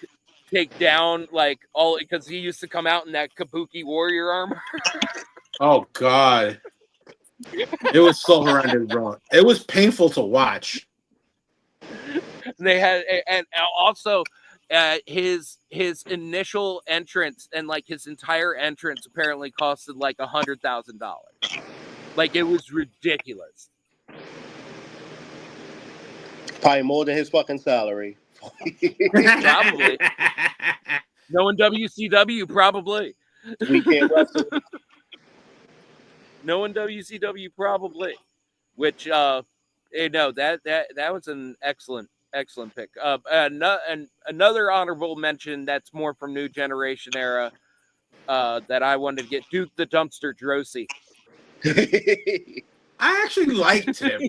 take down like all because he used to come out in that Kabuki warrior armor. Oh God, it was so horrendous, bro. It was painful to watch. They had and also his initial entrance and like his entire entrance apparently costed like $100,000. Like it was ridiculous. Probably more than his fucking salary. Probably. Knowing WCW, probably. We can't wrestle. Knowing WCW, probably. Which that was an excellent pick. And another honorable mention that's more from New Generation era that I wanted to get, Duke the Dumpster Droese. I actually liked him.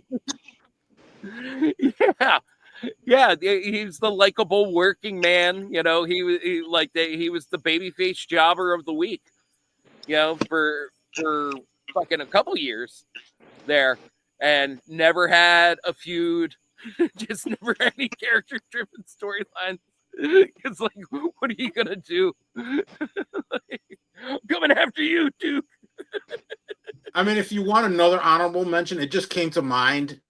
Yeah, he's the likable working man. You know, he was the babyface jobber of the week. You know, for fucking a couple years there, and never had a feud. Just never had any character-driven storylines. It's like, what are you gonna do? Like, I'm coming after you, Duke. I mean, if you want another honorable mention, it just came to mind.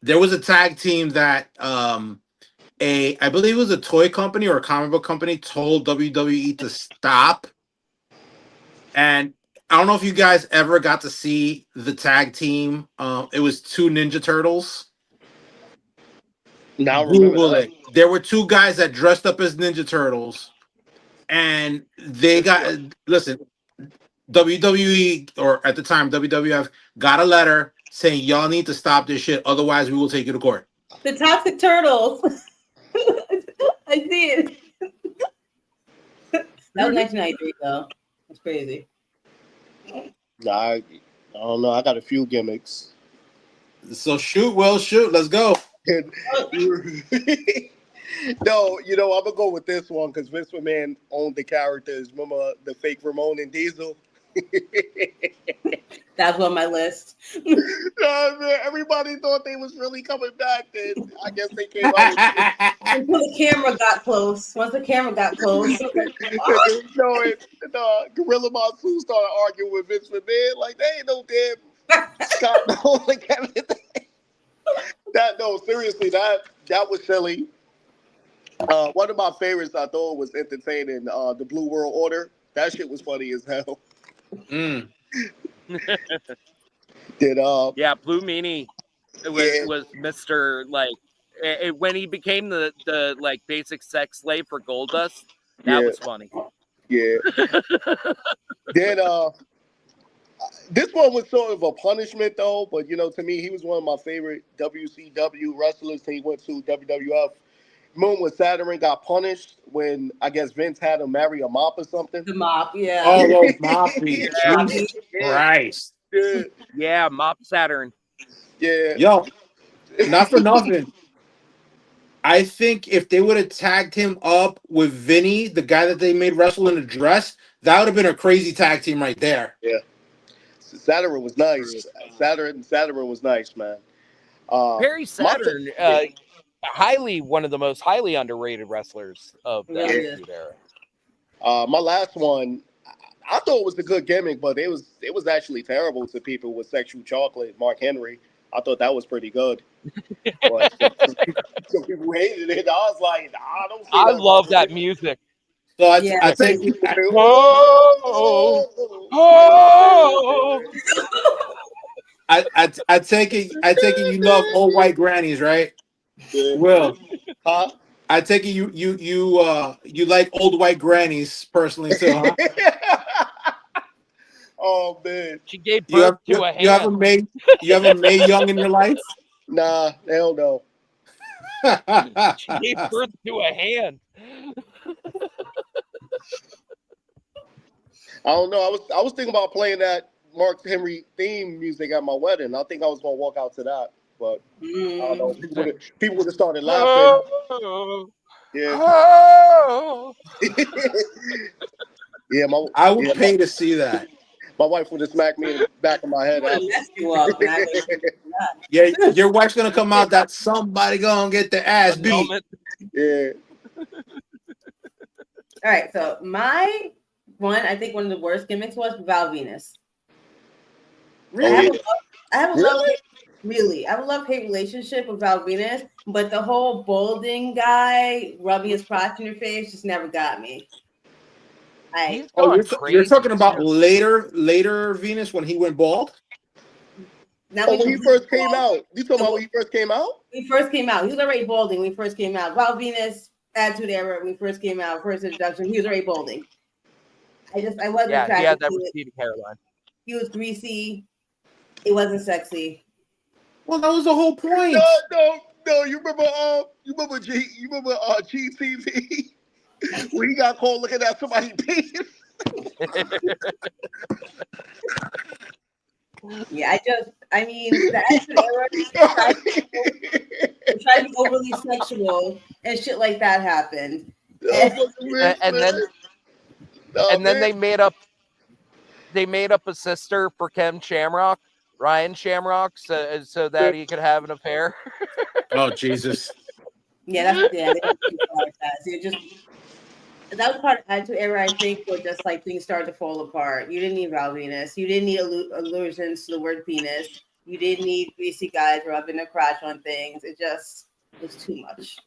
There was a tag team that I believe it was a toy company or a comic book company told WWE to stop. And I don't know if you guys ever got to see the tag team. It was two Ninja Turtles. Now Google it. There were two guys that dressed up as Ninja Turtles, and they got listen. WWE, or at the time WWF, got a letter saying y'all need to stop this shit, otherwise we will take you to court. The Toxic Turtles. I see it. That was 1993, though. That's crazy. Nah, I don't know. I got a few gimmicks. So shoot, let's go. No, I'm gonna go with this one because Vince McMahon owned the characters. Remember the fake Ramon and Diesel? That's on my list. Man, everybody thought they was really coming back. Then I guess they came out. Until the camera got close. Once the camera got close, Gorilla Monsoon started arguing with Vince McMahon like they ain't no damn Scott Nolan and everything. Seriously, that was silly. One of my favorites I thought was entertaining. The Blue World Order. That shit was funny as hell. Mm. Yeah, Blue Meanie was Mr. like when he became the like basic sex slave for Goldust. That was funny. Yeah. Then this one was sort of a punishment though, but to me he was one of my favorite WCW wrestlers. He went to WWF. Remember when Saturn got punished when I guess Vince had him marry a mop or something? the mop, yeah. Oh, those moppy. Jesus Christ. Yeah, Mop Saturn. Yeah. Yo, not for nothing. I think if they would have tagged him up with Vinny, the guy that they made wrestle in a dress, that would have been a crazy tag team right there. Yeah. Saturn was nice. Saturn was nice, man. Perry Saturn, one of the most highly underrated wrestlers of the Attitude Era. My last one, I thought it was a good gimmick, but it was actually terrible to people with sexual chocolate. Mark Henry, I thought that was pretty good, but some people hated it. I was like, nah, I don't see I nothing wrong love with that it. music. So Yeah. I Same take people do. Oh, oh. I take it you love old white grannies, right? Yeah. Will, Huh? I take it you like old white grannies personally too, huh? Oh man, She gave You birth have to a you have a hand. May you have a May Young in your life? nah, hell no. She gave birth to a hand. I don't know. I was thinking about playing that Mark Henry theme music at my wedding. I think I was gonna walk out to that, but I don't know. Mm. People would have started laughing. Oh, Yeah, oh. yeah. My I would yeah, my, pay to see that. my wife would have smacked me in the back of my He head would have after. messed you up, and I would Yeah, have. your wife's gonna come out that somebody gonna get their ass beat. Annulment. Yeah. All right, so my one, I think one of the worst gimmicks was Val Venus. I Oh have Really? yeah. a love, I have a love Really? really, I have a love hate relationship with Val Venus, but the whole balding guy rubbing his crotch in your face just never got me. I He's Oh, gone you're crazy talking about too. later Venus when he went bald? now Oh, we when he know first came out. You talking about so when he first came out? when he first came out. He was already balding when he first came out. Val Venus, Attitude Era, when he first came out, first introduction, he was already balding. I wasn't Yeah, he had attracted that to it. receding hairline. He was greasy. It wasn't sexy. Well, that was the whole No, point. no, no. You remember GTV when he got caught looking at somebody's penis? Yeah, I mean, the Attitude Era tried, tried to be overly sexual and shit like that happened. Oh, And fucking rich, and man. then Oh, and then man. they made up a sister for Ken Shamrock, Ryan Shamrock, so that he could have an affair. Oh Jesus. they went too far with that. So you just that was part of Attitude Era, I think, where just like things started to fall apart. You didn't need Val Venus. You didn't need allusions to the word penis. You didn't need greasy guys rubbing their crotch on things. It just was too much.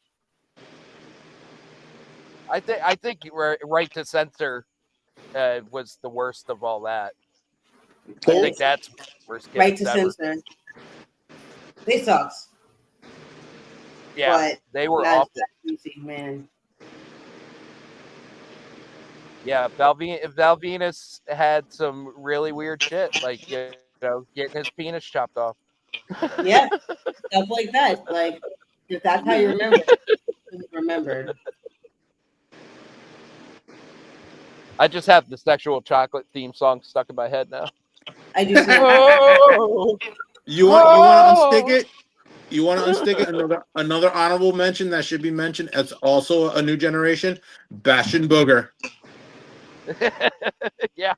I think you were right to censor was the worst of all that. I Cool. think that's worst Right gimmicks to ever. censor. They sucked, Yeah, but they were not awful. that greasy, man. Yeah, Val Venus had some really weird shit, like getting his penis chopped off. Yeah, stuff like that. Like if that's how you remember it, it's remembered. I just have the sexual chocolate theme song stuck in my head now. I do too. Oh, You want to unstick oh. it? You want to unstick it? Another honorable mention that should be mentioned. It's also a new generation. Bastion Booger. Yeah.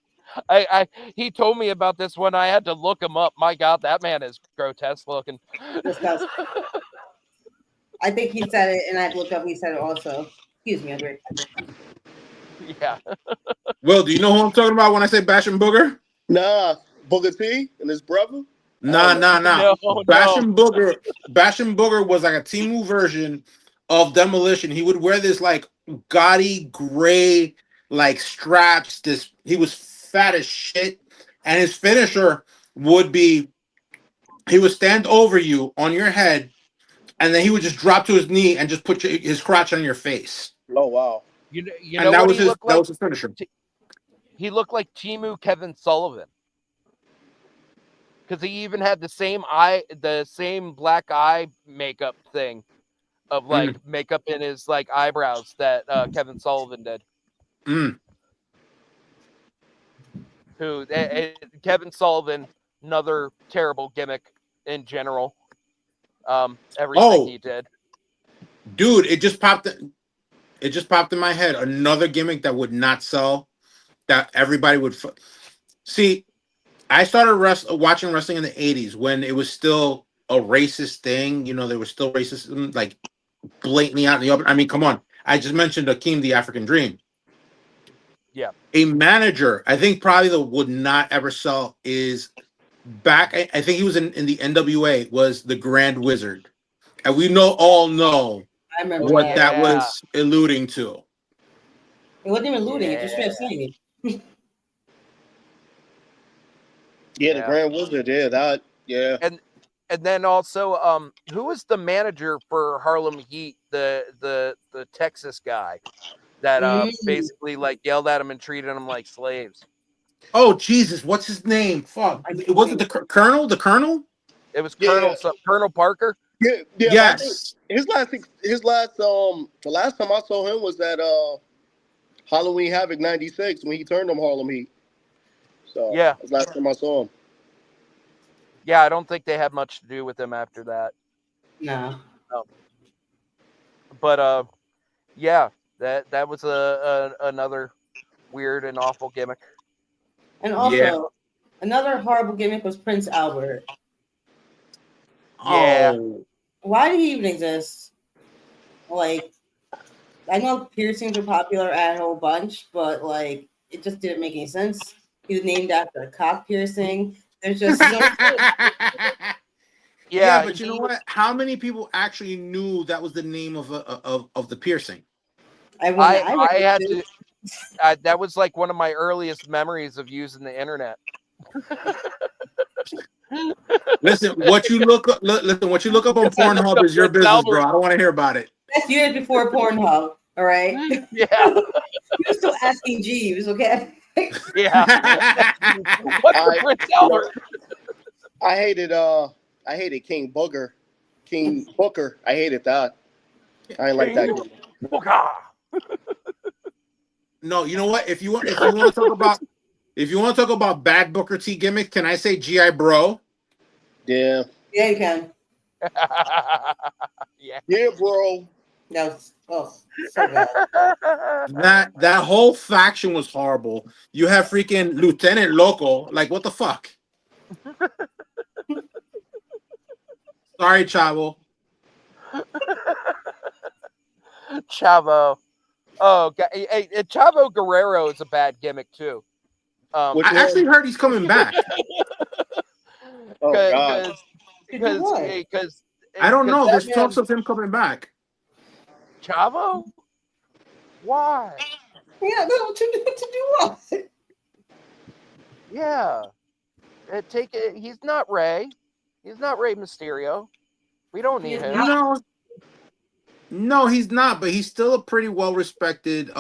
He told me about this when I had to look him up. My God, that man is grotesque looking. Disgusting. I think he said it, and I looked up. He said it also. Excuse me, Andre. Yeah. Will, do you know who I'm talking about when I say Bastion Booger? Nah, Booker T and his brother. I Nah, don't know. nah, nah. No, no. Bastion Booger was like a Timu version of Demolition. He would wear this like gaudy gray like straps. He was fat as shit, and his finisher would be he would stand over you on your head, and then he would just drop to his knee and just put his crotch on your face, Oh wow. You and know what he looked that like? was his finisher. He looked like Timu Kevin Sullivan. Because he even had the same black eye makeup thing of like Mm, makeup in his like eyebrows that Kevin Sullivan did. mm. Kevin Sullivan, another terrible gimmick in general. Everything Oh, he did. dude, it just popped. It just popped in my head. Another gimmick that would not sell. That everybody would see. I started watching wrestling in the 80s when it was still a racist thing. You know, there was still racism like blatantly out in the open. I mean, come on. I just mentioned Akeem the African Dream. Yeah. A manager, I think probably that would not ever sell is back. I think he was in the NWA, was the Grand Wizard. And we all know I remember what that. that yeah. was alluding to. It wasn't even looting. It just straight Yeah. up saying it. Yeah, the Yeah. Grand Wizard. Yeah, that. Yeah. And then also, who was the manager for Harlem Heat? The Texas guy that basically like yelled at him and treated him like slaves. Oh Jesus, what's his name? Fuck, I it wasn't the Colonel. The Colonel. It was Yeah. Colonel Parker. Yeah, yeah. I think Yes. the last time I saw him was at Halloween Havoc '96 when he turned them Harlem Heat. So Yeah. that's the last time I saw him. Yeah, I don't think they had much to do with him after that. No. But yeah, that was another weird and awful gimmick. And also, Yeah. another horrible gimmick was Prince Albert. Yeah. Oh. Why did he even exist? Like, I know piercings were popular at a whole bunch, but like, it just didn't make any sense. He was named after a cock piercing. There's just no. Yeah, but you know what? How many people actually knew that was the name of the piercing? I had to. That was like one of my earliest memories of using the internet. Listen, what you look up. Listen, what you look up on Pornhub is your business, bro. I don't want to hear about it. That's years before Pornhub. All right. Yeah. You were still asking Jeeves, okay? Yeah. What's the Prince Albert? I hated King Booker. I hated that. I didn't like that. No, you know what? If you want to talk about bad Booker T gimmick, can I say GI Bro? Yeah. Yeah, you can. Yeah, bro. That was so bad. That whole faction was horrible. You have freaking Lieutenant Loco. Like, what the fuck? Sorry, Chavo. Chavo. Oh, hey, Chavo Guerrero is a bad gimmick too. I actually heard he's coming back. Oh God. Because I don't know. There's talks of him coming back. Chavo? Why? Yeah, no, to do what? Yeah. Take it. He's not Rey. He's not Rey Mysterio. We don't need him. No, he's not. But he's still a pretty well respected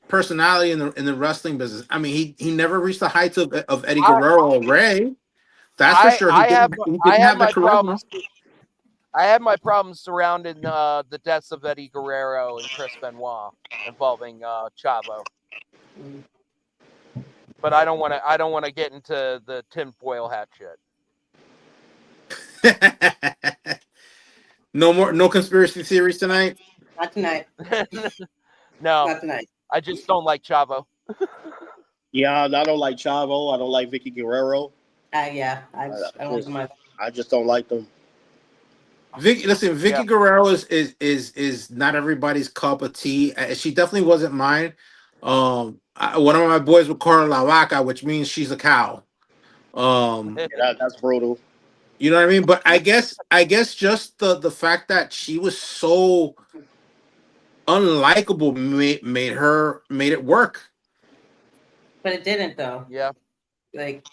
personality in the wrestling business. I mean, he never reached the heights of Eddie Guerrero or Ray. That's for sure. I have my charisma. problems. I have my problems surrounding the deaths of Eddie Guerrero and Chris Benoit involving Chavo. But I don't want to get into the tinfoil hat shit. No conspiracy theories tonight. Not tonight. No, not tonight. I just don't like Chavo. Yeah, I don't like Chavo. I don't like Vicky Guerrero. Yeah, I don't like my. I just don't like them. Vicky Guerrero is not everybody's cup of tea. She definitely wasn't mine. One of my boys would call her La Vaca, which means she's a cow. That's brutal. You know what I mean? But I guess just the fact that she was so unlikable made it work. But it didn't though. Yeah. Like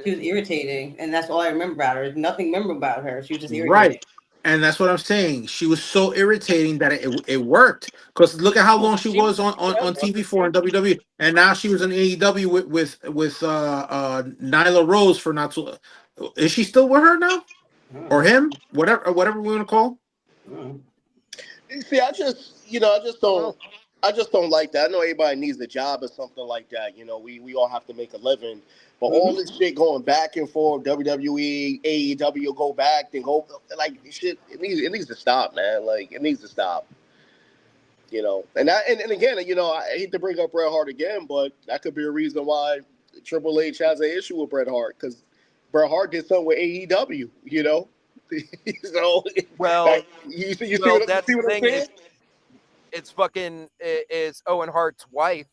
she was irritating, and that's all I remember about her. Nothing memorable about her. She was just irritating. Right. And that's what I'm saying. She was so irritating that it worked. Because look at how long she was on TV for in WWE, and now she was in AEW with Nyla Rose for not so. Is she still with her now, or him? Whatever we want to call. See, I just don't like that. I know everybody needs a job or something like that. You know, we all have to make a living. But all this shit going back and forth, WWE, AEW, go back, then go, like, shit, it needs to stop, man. Like, it needs to stop. You know, and again, you know, I hate to bring up Bret Hart again, but that could be a reason why Triple H has an issue with Bret Hart, because Bret Hart did something with AEW, you know? So, well, like, you see what I'm saying? It's fucking is Owen Hart's wife.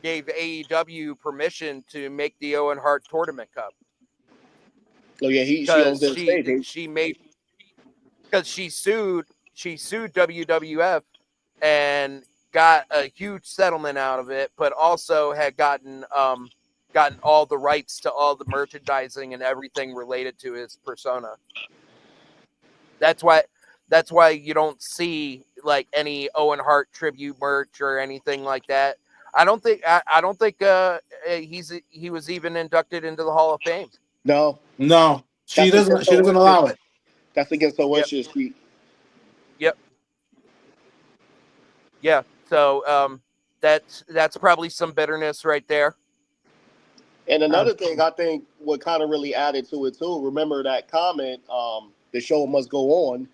gave AEW permission to make the Owen Hart Tournament Cup. Oh yeah, she owns Because their stage. she sued WWF and got a huge settlement out of it, but also had gotten all the rights to all the merchandising and everything related to his persona. That's why you don't see like any Owen Hart tribute merch or anything like that. I don't think he was even inducted into the Hall of Fame. No, No, she that's against doesn't her wishes. allow it. That's against her Yep. wishes. Yep. Yeah. So that's probably some bitterness right there. And another thing I think what kind of really added to it too. Remember that comment, the show must go on.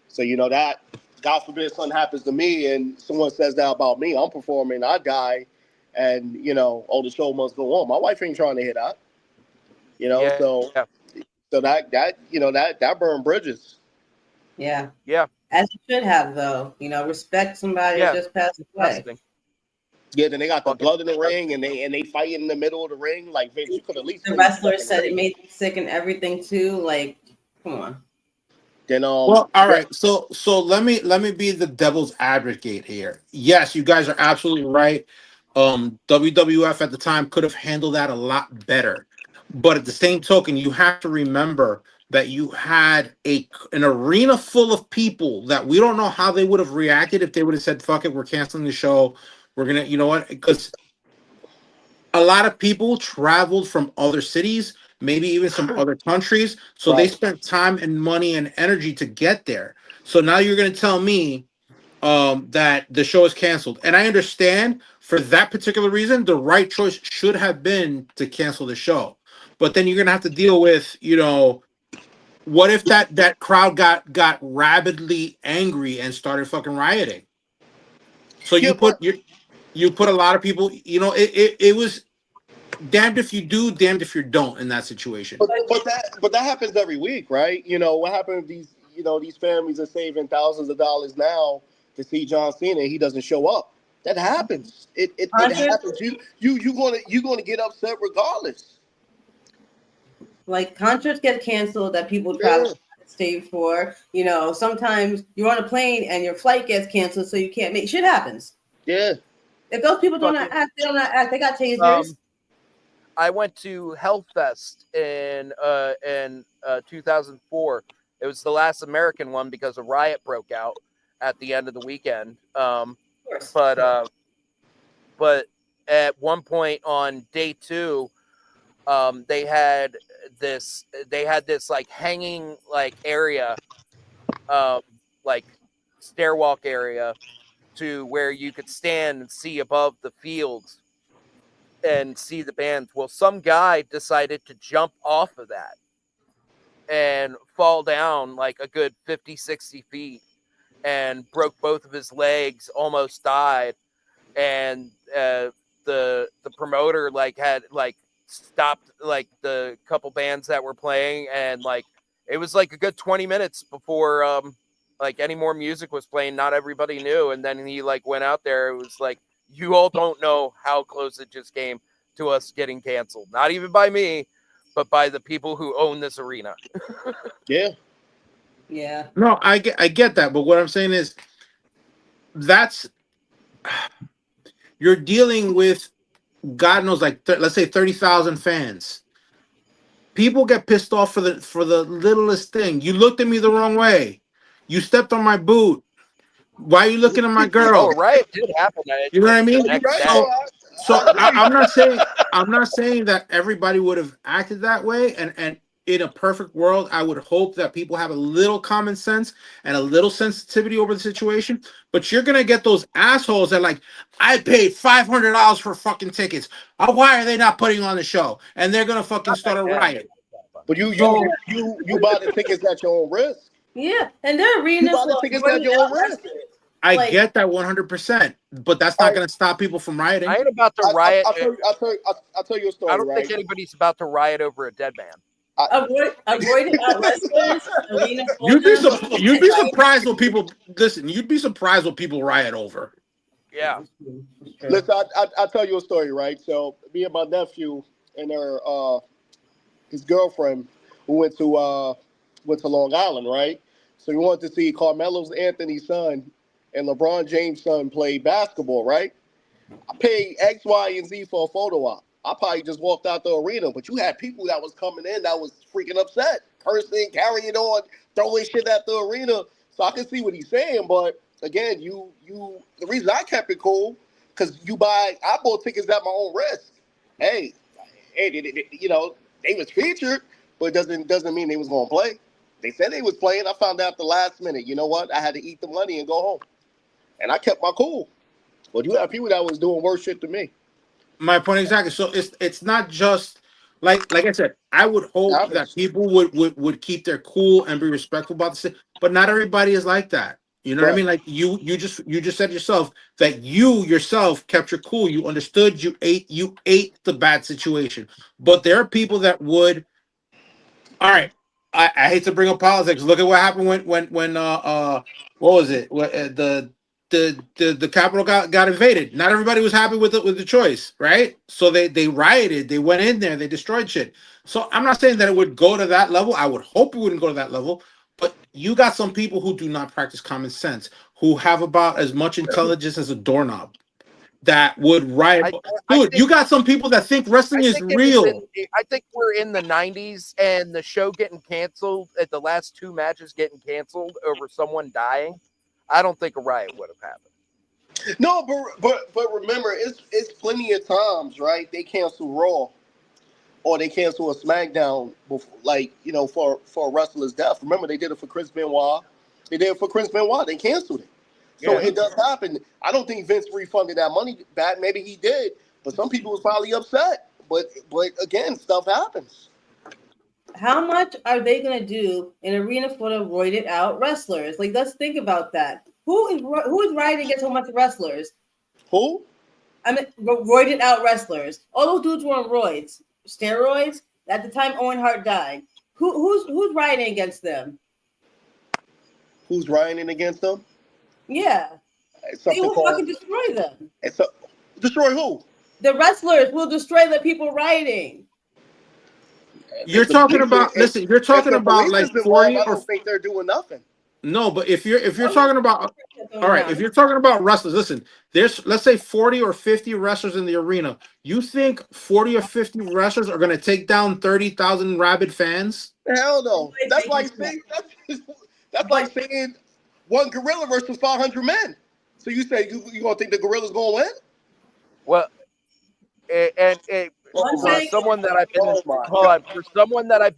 So that, God forbid something happens to me and someone says that about me, I'm performing, I die, and the show must go on. My wife ain't trying to hear that. Yeah. So that burned bridges. Yeah. Yeah. As you should have, though. Respect somebody that just passed away. Yeah, then they got the blood in the ring, and they fight in the middle of the ring. Like, Vince, you could at least. The wrestler said it made them sick and everything too. Like, come on. Then well, all right. So let me be the devil's advocate here. Yes, you guys are absolutely right. WWF at the time could have handled that a lot better, but at the same token, you have to remember that you had an arena full of people that we don't know how they would have reacted if they would have said, "Fuck it, we're canceling the show. We're gonna," you know what? Because a lot of people traveled from other cities, maybe even some other countries. So they spent time and money and energy to get there. So now you're going to tell me that the show is canceled. And I understand for that particular reason, the right choice should have been to cancel the show. But then you're going to have to deal with, what if that crowd got rabidly angry and started fucking rioting? So you put a lot of people, it was damned if you do, damned if you don't in that situation. But that happens every week, right? What happened? These families are saving thousands of dollars now to see John Cena. He doesn't show up. That happens. It happens. You gonna get upset regardless. Like, concerts get canceled that people travel to stay for. Sometimes you're on a plane and your flight gets canceled, so you can't make. Shit happens. Yeah. If those people don't act, they don't act. They got tasers. I went to Hellfest in 2004. It was the last American one because a riot broke out at the end of the weekend. But at one point on day 2, they had this like hanging like area, like stairwalk area to where you could stand and see above the fields and see the bands. Well, some guy decided to jump off of that and fall down like a good 50, 60 feet and broke both of his legs, almost died. And the promoter had stopped like the couple bands that were playing, and like it was like a good 20 minutes before like any more music was playing. Not everybody knew. And then he like went out there. It was like, you all don't know how close it just came to us getting canceled. Not even by me, but by the people who own this arena. Yeah. Yeah. No, I get that. But what I'm saying is you're dealing with, God knows, like let's say 30,000 fans. People get pissed off for the littlest thing. You looked at me the wrong way. You stepped on my boot. Why are you looking at my girl? Oh, right. It did happen. You know what I mean? I'm not saying that everybody would have acted that way. And in a perfect world, I would hope that people have a little common sense and a little sensitivity over the situation. But you're gonna get those assholes that like, I paid $500 for fucking tickets. Why are they not putting on the show? And they're gonna fucking start a riot. But you buy the tickets at your own risk. Yeah, and their arena. You buy the tickets at your own risk. I get that 100%, but that's not going to stop people from rioting. I ain't about to riot. I'll tell you a story. I don't think anybody's about to riot over a dead man. Avoid wrestlers. You'd be surprised what people listen. You'd be surprised what people riot over. Yeah. It's true. Listen, I'll tell you a story, right? So me and my nephew and his girlfriend who went to Long Island, right? So we wanted to see Carmelo's Anthony's son and LeBron James' son play basketball, right? I paid X, Y, and Z for a photo op. I probably just walked out the arena, but you had people that was coming in that was freaking upset, cursing, carrying on, throwing shit at the arena. So I can see what he's saying, but again, the reason I kept it cool because I bought tickets at my own risk. Hey, they was featured, but doesn't mean they was gonna play. They said they was playing. I found out the last minute. You know what? I had to eat the money and go home, and I kept my cool. But you have people that was doing worse shit than me. My point exactly. So it's not just like I said. I would It hope that happens, people would keep their cool and be respectful about this, but not everybody is like that. You know what I right? mean? Like you just said yourself that you yourself kept your cool. You understood. You ate the bad situation. But there are people that would. All right. I hate to bring up politics. Look at what happened when what was it? The Capitol got invaded. Not everybody was happy with the choice, right? So they rioted. They went in there. They destroyed shit. So I'm not saying that it would go to that level. I would hope it wouldn't go to that level. But you got some people who do not practice common sense, who have about as much intelligence as a doorknob, that would riot. I I Dude, think you got some people that think I wrestling is think it was real. in I think we're in the 90s and the show getting canceled at the last two matches getting canceled over someone dying. I don't think a riot would have happened. No, but remember, it's plenty of times, right? They cancel Raw or they cancel a SmackDown, before, like for a wrestler's death. Remember, they did it for Chris Benoit. They did it for Chris Benoit. They canceled it. So Yeah. it does happen. I don't think Vince refunded that money back. Maybe he did, but some people was probably upset. But again, stuff happens. How much are they going to do in arena for the roided out wrestlers? Like, let's think about that. Who is riding against so much wrestlers? Who? I mean, roided out wrestlers. All those dudes were on roids, steroids. At the time Owen Hart died, who's riding against them? Who's riding against them? Yeah, It's they something will called. fucking destroy them. It's a, destroy who? The wrestlers will destroy the people riding. You're talking about listen, you're If talking the about police like is involved, 40 I or don't think they're doing nothing. no, but if you're Oh yeah, talking about that's going all right, if down. you're talking about wrestlers, listen, there's let's say 40 or 50 wrestlers in the arena. You think 40 or 50 wrestlers are gonna take down 30,000 rabid fans? Hell no. That's like But saying that's like saying one gorilla versus 500 men. So you say you gonna think the gorilla's gonna win? Well, and one Oh for thing, someone that I've been in, my hold god. on, for someone that I've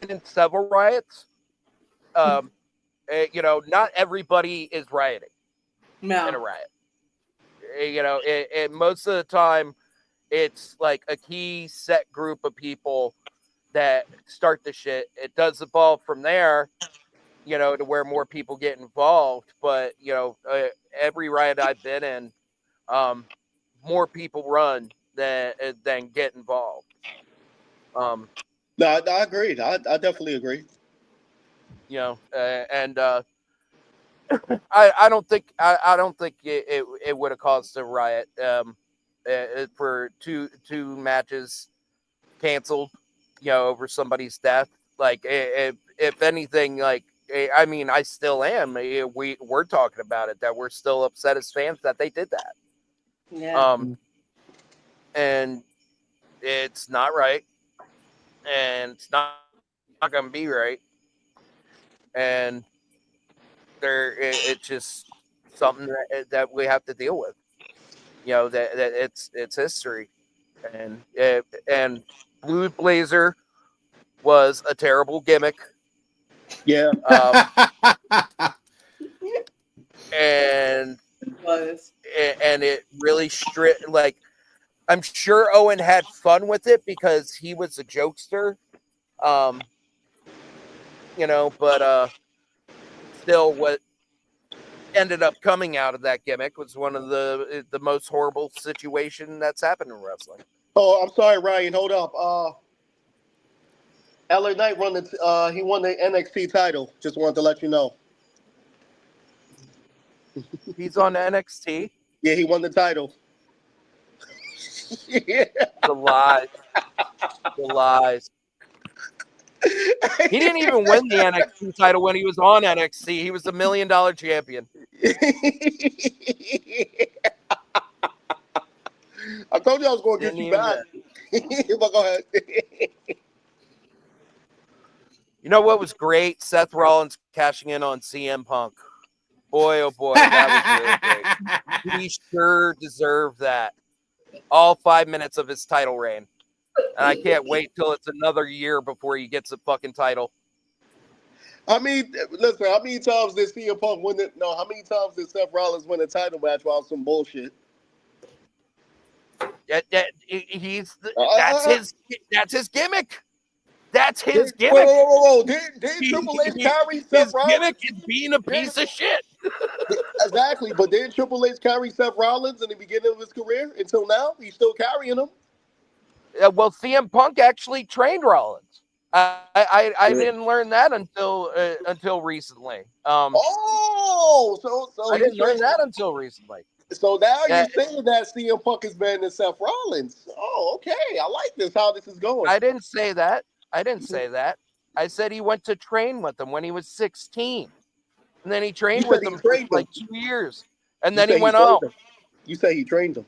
been in several riots, um, not everybody is rioting in a no. riot. Most of the time, it's like a key set group of people that start the shit. It does evolve from there, to where more people get involved. But every riot I've been in, more people run than get involved. Um, No, I agree. I definitely agree. and I don't think it would have caused a riot. For two matches canceled, over somebody's death. Like if anything, like I mean, I still am. We're talking about it that we're still upset as fans that they did that. Yeah. And it's not right, and it's not going to be right, and it's just something that we have to deal with. That it's history, and Blue Blazer was a terrible gimmick. Yeah. And Was. it really like I'm sure Owen had fun with it because he was a jokester. Um, but still what ended up coming out of that gimmick was one of the most horrible situation that's happened in wrestling. Oh, I'm sorry, Ryan. Hold up. LA Knight he won the NXT title. Just wanted to let you know. He's on NXT. Yeah, he won the title. Yeah. The lies. The lies. He didn't even win the NXT title when he was on NXT. He was the $1 million champion. I told you I was going to get Didn't you even back. win. But go ahead. You know what was great? Seth Rollins cashing in on CM Punk. Boy, oh boy, that was really great. He sure deserved that. All 5 minutes of his title reign. And I can't wait till it's another year before he gets a fucking title. I mean, listen, how many times did CM Punk win it? No, how many times did Seth Rollins win a title match while some bullshit? That's his gimmick. That's his Whoa, whoa, gimmick. whoa, whoa. Did Triple H carry Seth His Rollins? gimmick is being a piece of shit. Exactly, but didn't Triple H carry Seth Rollins in the beginning of his career until now? He's still carrying him. Well, CM Punk actually trained Rollins. I didn't learn that until recently. So I he's didn't learn training. that until recently. So now Yeah, you're saying that CM Punk is better than Seth Rollins. Oh, okay. I like this. How this is going. I didn't say that. I didn't say that. I said he went to train with him when he was 16. And then he You trained said with he them for trained him. like 2 years. And You then he say he went home. trained him. You say he trained him.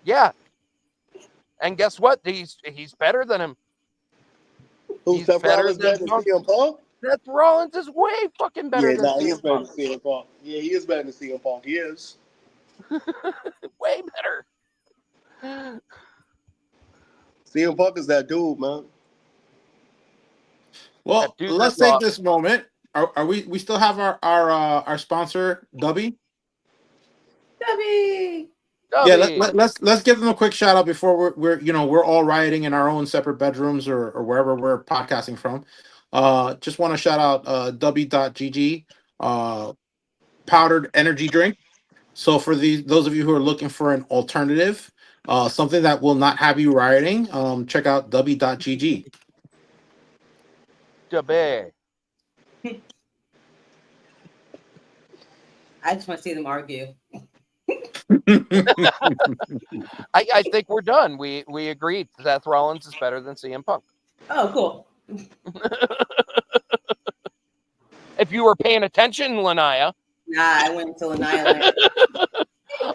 Yeah. And guess what? He's better than him. Who, He's Seth better Rollins than better than Punk. CM Punk? Seth Rollins is way fucking better Yeah, than no, he is CM better Punk. than CM Punk. Yeah, he is better than CM Punk. He is. Way better. CM Punk is that dude, man. That Well, dude let's that's take off. this moment. Are we still have our sponsor, Dubby? Debbie. Yeah, Dubby. let's give them a quick shout out before we're all rioting in our own separate bedrooms or wherever we're podcasting from. Just want to shout out W.GG powdered energy drink. So for those of you who are looking for an alternative, something that will not have you rioting, check out W.GG. Dubby. I just want to see them argue. I think we're done. We agreed Seth Rollins is better than CM Punk. Oh, cool. If you were paying attention, Lanaya, Nah, I went until Annihilate.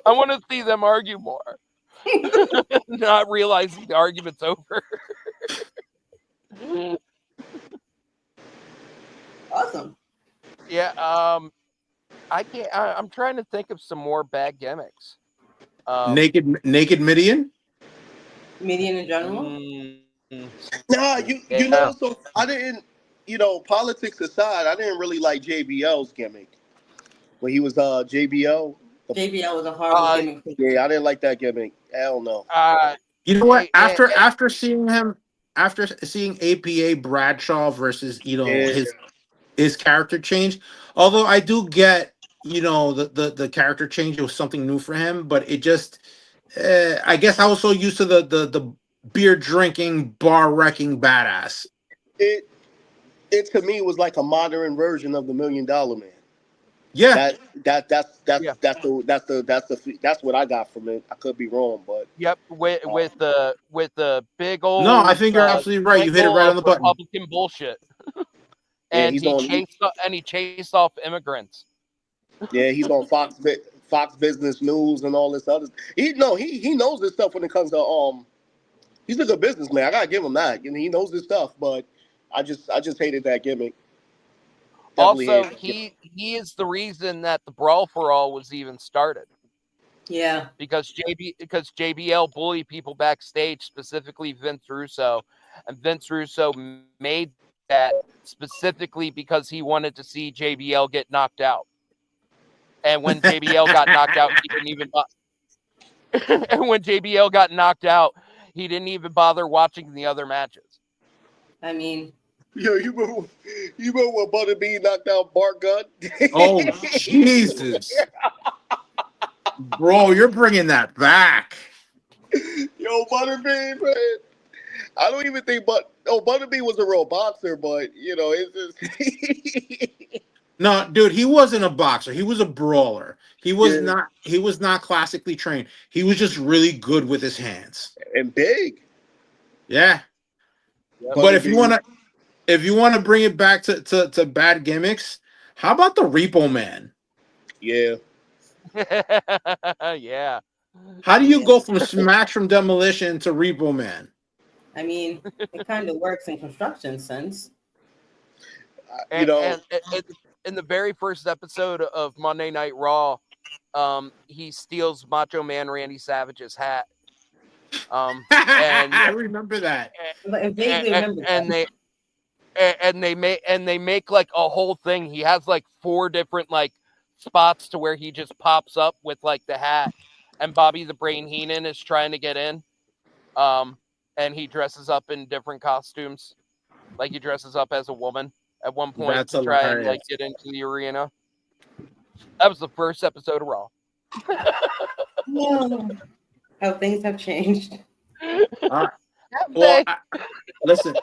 I want to see them argue more. Not realizing the argument's over. Awesome. Yeah, I can't. I'm trying to think of some more bad gimmicks. Naked Midian. Median in general. Nah, you Yeah. know, so I didn't, politics aside, I didn't really like JBL's gimmick. When he was JBL. JBL was a horrible gimmick. Yeah, I didn't like that gimmick. Hell no. You know what? eh, After seeing APA Bradshaw versus Yeah. his character change, although I do get the character change, it was something new for him, but it just I guess I was so used to the beer drinking, bar wrecking badass. It to me was like a modern version of the $1 Million Man. Yeah. That's what I got from it. I could be wrong, but Yep, with the big old No, I think you're absolutely right. You hit it sprinkle right of on the button. Republican bullshit. yeah, And he chased off immigrants. he's on Fox Business News and all this other. He knows this stuff when it comes to He's a good businessman. I gotta give him that. He knows his stuff, but I just hated that gimmick. Definitely Also, hated he is the reason that the Brawl for All was even started. Yeah. Because JBL bullied people backstage, specifically Vince Russo, and Vince Russo made that specifically because he wanted to see JBL get knocked out. And when JBL got knocked out, he didn't even. And when JBL got knocked out, he didn't even bother watching the other matches. I mean, Yo, you remember when Butterbean knocked out Bart Gunn? Oh Jesus, bro, you're bringing that back. Yo, Butterbean, man. I don't even think Butterbean was a real boxer, but it's just No, dude, he wasn't a boxer. He was a brawler. He was Yeah, not. He was not classically trained. He was just really good with his hands. and big. Yeah, Yep. But but it didn't. if you want to bring it back to bad gimmicks, how about the Repo Man? Yeah, Yeah. How do you Yeah. go from Smash from Demolition to Repo Man? I mean, it kind of works in construction sense. you And, know, and in the very first episode of Monday Night Raw, he steals Macho Man Randy Savage's hat. And I remember that. But I vaguely remember and that. they make like a whole thing. He has like 4 different like spots to where he just pops up with like the hat, and Bobby the Brain Heenan is trying to get in. And he dresses up in different costumes, like he dresses up as a woman at one point That's to try and like hilarious. get into the arena. That was the first episode of Raw. Oh, how things have changed. All right. Well, listen,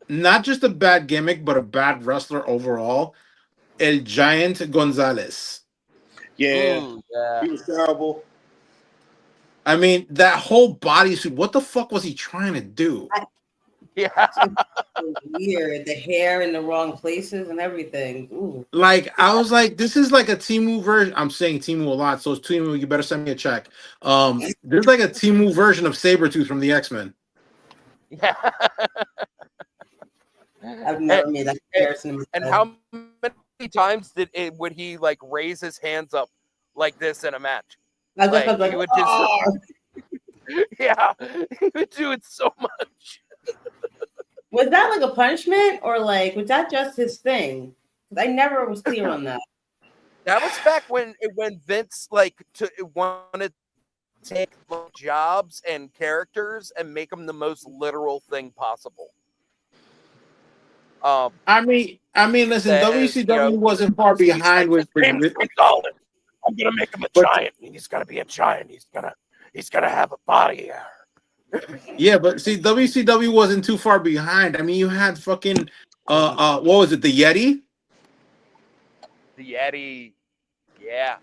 not just a bad gimmick, but a bad wrestler overall. El Giant Gonzalez. yeah, Yeah. he was terrible. I mean, that whole bodysuit. What the fuck was he trying to do? Yeah. Weird. The hair in the wrong places and everything. Ooh. Like, I was like, this is like a Timu version. I'm saying Timu a lot, so it's Timu. You better send me a check. This is like a Timu version of Sabretooth from the X-Men. Yeah. I've never made that comparison in my And head. how many times would he like raise his hands up like this in a match? I guess Like, I'm he would just, "Oh." yeah, he would do it so much. Was that like a punishment or like was that just his thing? 'Cause I never was clear on that. That was back when Vince like wanted to take jobs and characters and make them the most literal thing possible. I mean, listen, WCW wasn't far he's behind like, with. James Gonzalez. I'm gonna make him a But- giant. He's gonna be a giant. He's gonna have a body hair. Yeah, but see, WCW wasn't too far behind. I mean, you had fucking what was it, the Yeti? The Yeti, yeah,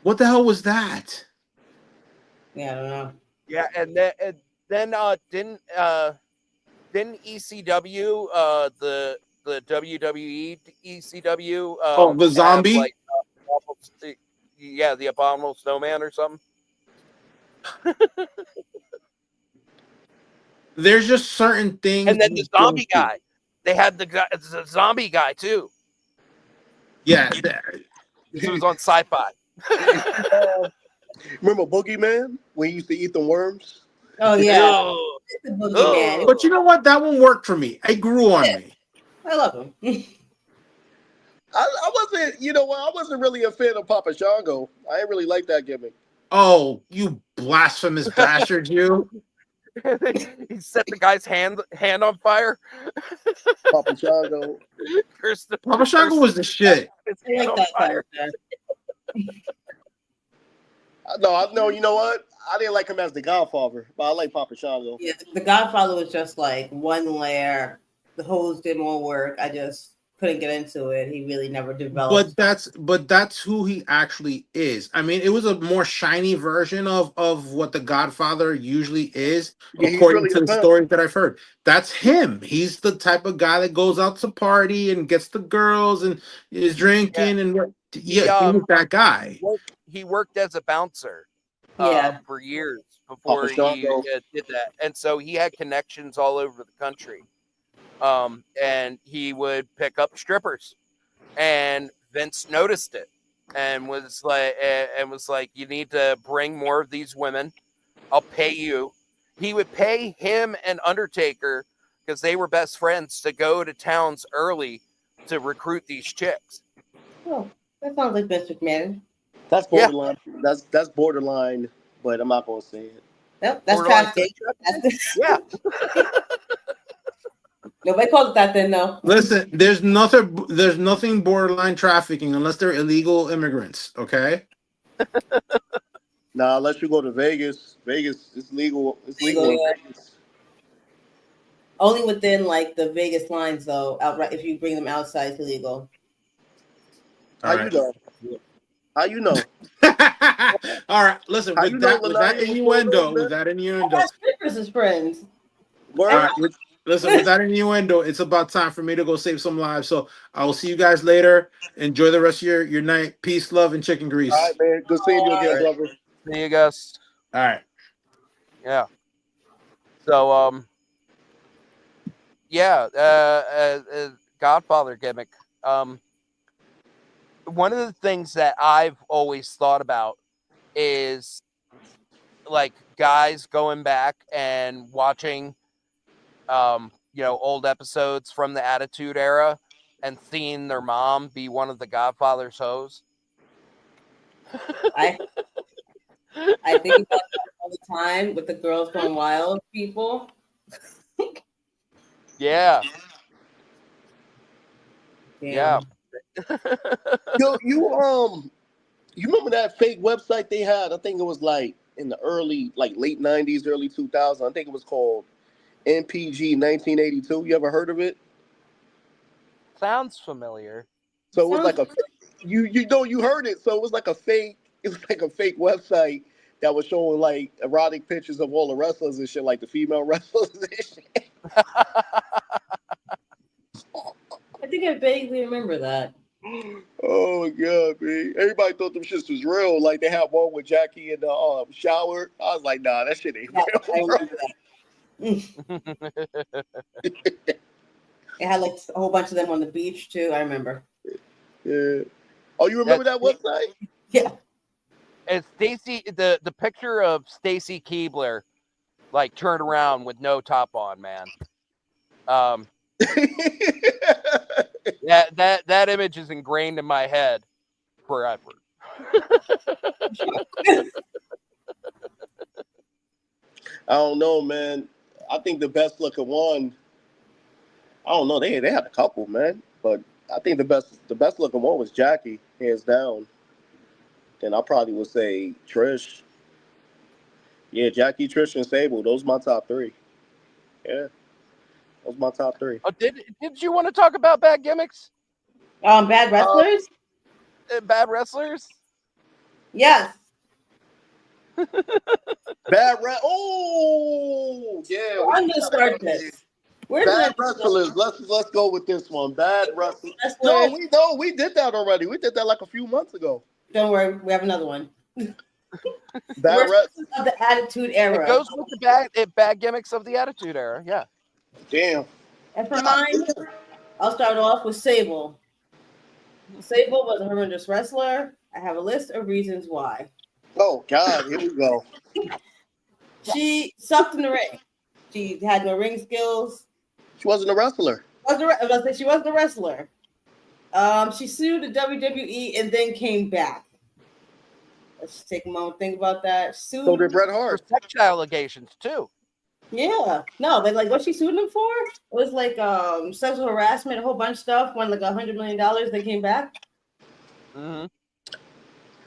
What the hell was that? Yeah, I don't know. yeah, and then didn't ECW the WWE ECW Oh, the zombie? have, like, the Abominable Snowman or something? There's just certain things. And then the zombie guy. They had the zombie guy too. Yeah. This was on Sci-Fi. Remember Boogeyman when he used to eat the worms? Oh yeah. Ugh. The boogeyman. But you know what? That one worked for me. It grew on me. I love him. I wasn't, you know what? I wasn't really a fan of Papa Shango. I didn't really like that gimmick. Oh, you blasphemous bastard, you. He set the guy's hand on fire. Papa Shango. Papa Shango was the shit. I like that character. No, you know what? I didn't like him as the Godfather, but I like Papa Shango. Yeah, the Godfather was just like one layer. The hose did more work. I just couldn't get into it. He really never developed. But that's who he actually is. I mean, it was a more shiny version of what the Godfather usually is, Yeah, he's according really to the the pimp. stories that I've heard. That's him. He's the type of guy that goes out to party and gets the girls and is drinking and he was that guy. He worked as a bouncer for years before he did that. And so he had connections all over the country. And he would pick up strippers. And Vince noticed it and was like, you need to bring more of these women. I'll pay you. He would pay him and Undertaker, because they were best friends, to go to towns early to recruit these chicks. Oh, that sounds like Vince McMahon. That's borderline. Yeah. That's borderline, but I'm not gonna say it. Yep, that's traffic. Yeah. Nobody calls it that then, though. Listen, there's nothing borderline trafficking unless they're illegal immigrants, okay? Nah, unless you go to Vegas. Vegas is legal. It's legal in Vegas. Only within like the Vegas lines, though. Outright, if you bring them outside, it's illegal. How you know? How you know? All right, listen. How you know With that Melania was going on, innuendo, with man? that I innuendo. got strippers as friends. Word? All right, listen. With that innuendo, it's about time for me to go save some lives. So I will see you guys later. Enjoy the rest of your night. Peace, love, and chicken All grease. right, man. Good seeing you again, All right. brother. See you guys. All right. Yeah. So yeah, Godfather gimmick. One of the things that I've always thought about is like guys going back and watching old episodes from the Attitude Era and seeing their mom be one of the Godfather's hoes. I think about that all the time with the Girls Gone Wild people. Yeah. Damn. Yeah. Yo, you remember that fake website they had? I think it was like in the late '90s, early 2000s. I think it was called NPG 1982. You ever heard of it? Sounds familiar. So it was Sounds like a you heard it. So it was like a fake. It was like a fake website that was showing like erotic pictures of all the wrestlers and shit, like the female wrestlers and shit. I think I vaguely remember that. Oh my god, man! Everybody thought them shits was real. Like they had one with Jackie in the shower. I was like, nah, that shit ain't Yeah, I real, bro. remember that. It had like a whole bunch of them on the beach too. I remember. Yeah. Oh, you remember that website? Yeah. And Stacy, the picture of Stacy Keebler, like turned around with no top on, man. That image is ingrained in my head forever. I don't know, man. I think the best looking one. I don't know. They had a couple, man, but I think the best looking one was Jackie, hands down. Then I probably would say Trish. Yeah, Jackie, Trish, and Sable. Those my top three. Yeah, those my top three. Oh, did you want to talk about bad gimmicks? Bad wrestlers? Bad wrestlers? Yes. Bad rap. Oh, yeah. I'm gonna start this. Where did Bad I wrestlers. Let's go with this one. Bad wrestlers. wrestlers? No, we did that already. We did that like a few months ago. Don't worry, we have another one. Bad Wrestlers wrestlers. of the Attitude It Era. goes with the bad gimmicks of the Attitude Era. Yeah. Damn. And for mine, I'll start off with Sable. Sable was a horrendous wrestler. I have a list of reasons why. Oh God, here we go. She sucked in the ring. She had no ring skills. She wasn't a wrestler. She wasn't a wrestler. She sued the WWE and then came back. Let's just take a moment to think about that. So did Bret For Hart. sexual allegations too. Yeah. No, but like what she sued him for? It was like sexual harassment, a whole bunch of stuff, won like $100 million, they came back. Mm-hmm.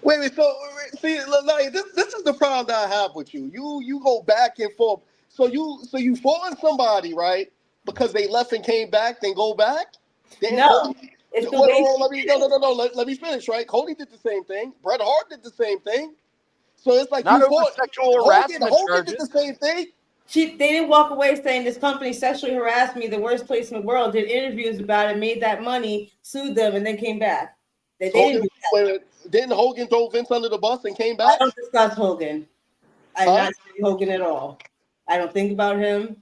Wait, so see, like, this is the problem that I have with you. You go back and forth. So you fought somebody, right? Because they left and came back, then go back? Then No, Cody, it's the wait, way hold on, no. Let me finish, right? Cody did the same thing. Bret Hart did the same thing. So it's like Not you over fought. sexual harassment Hogan did charges. the same thing. they didn't walk away saying this company sexually harassed me, the worst place in the world, did interviews about it, made that money, sued them, and then came back. They didn't do that. Didn't Hogan throw Vince under the bus and came I back? don't discuss Hogan. I'm not saying Hogan at all. I don't think about him.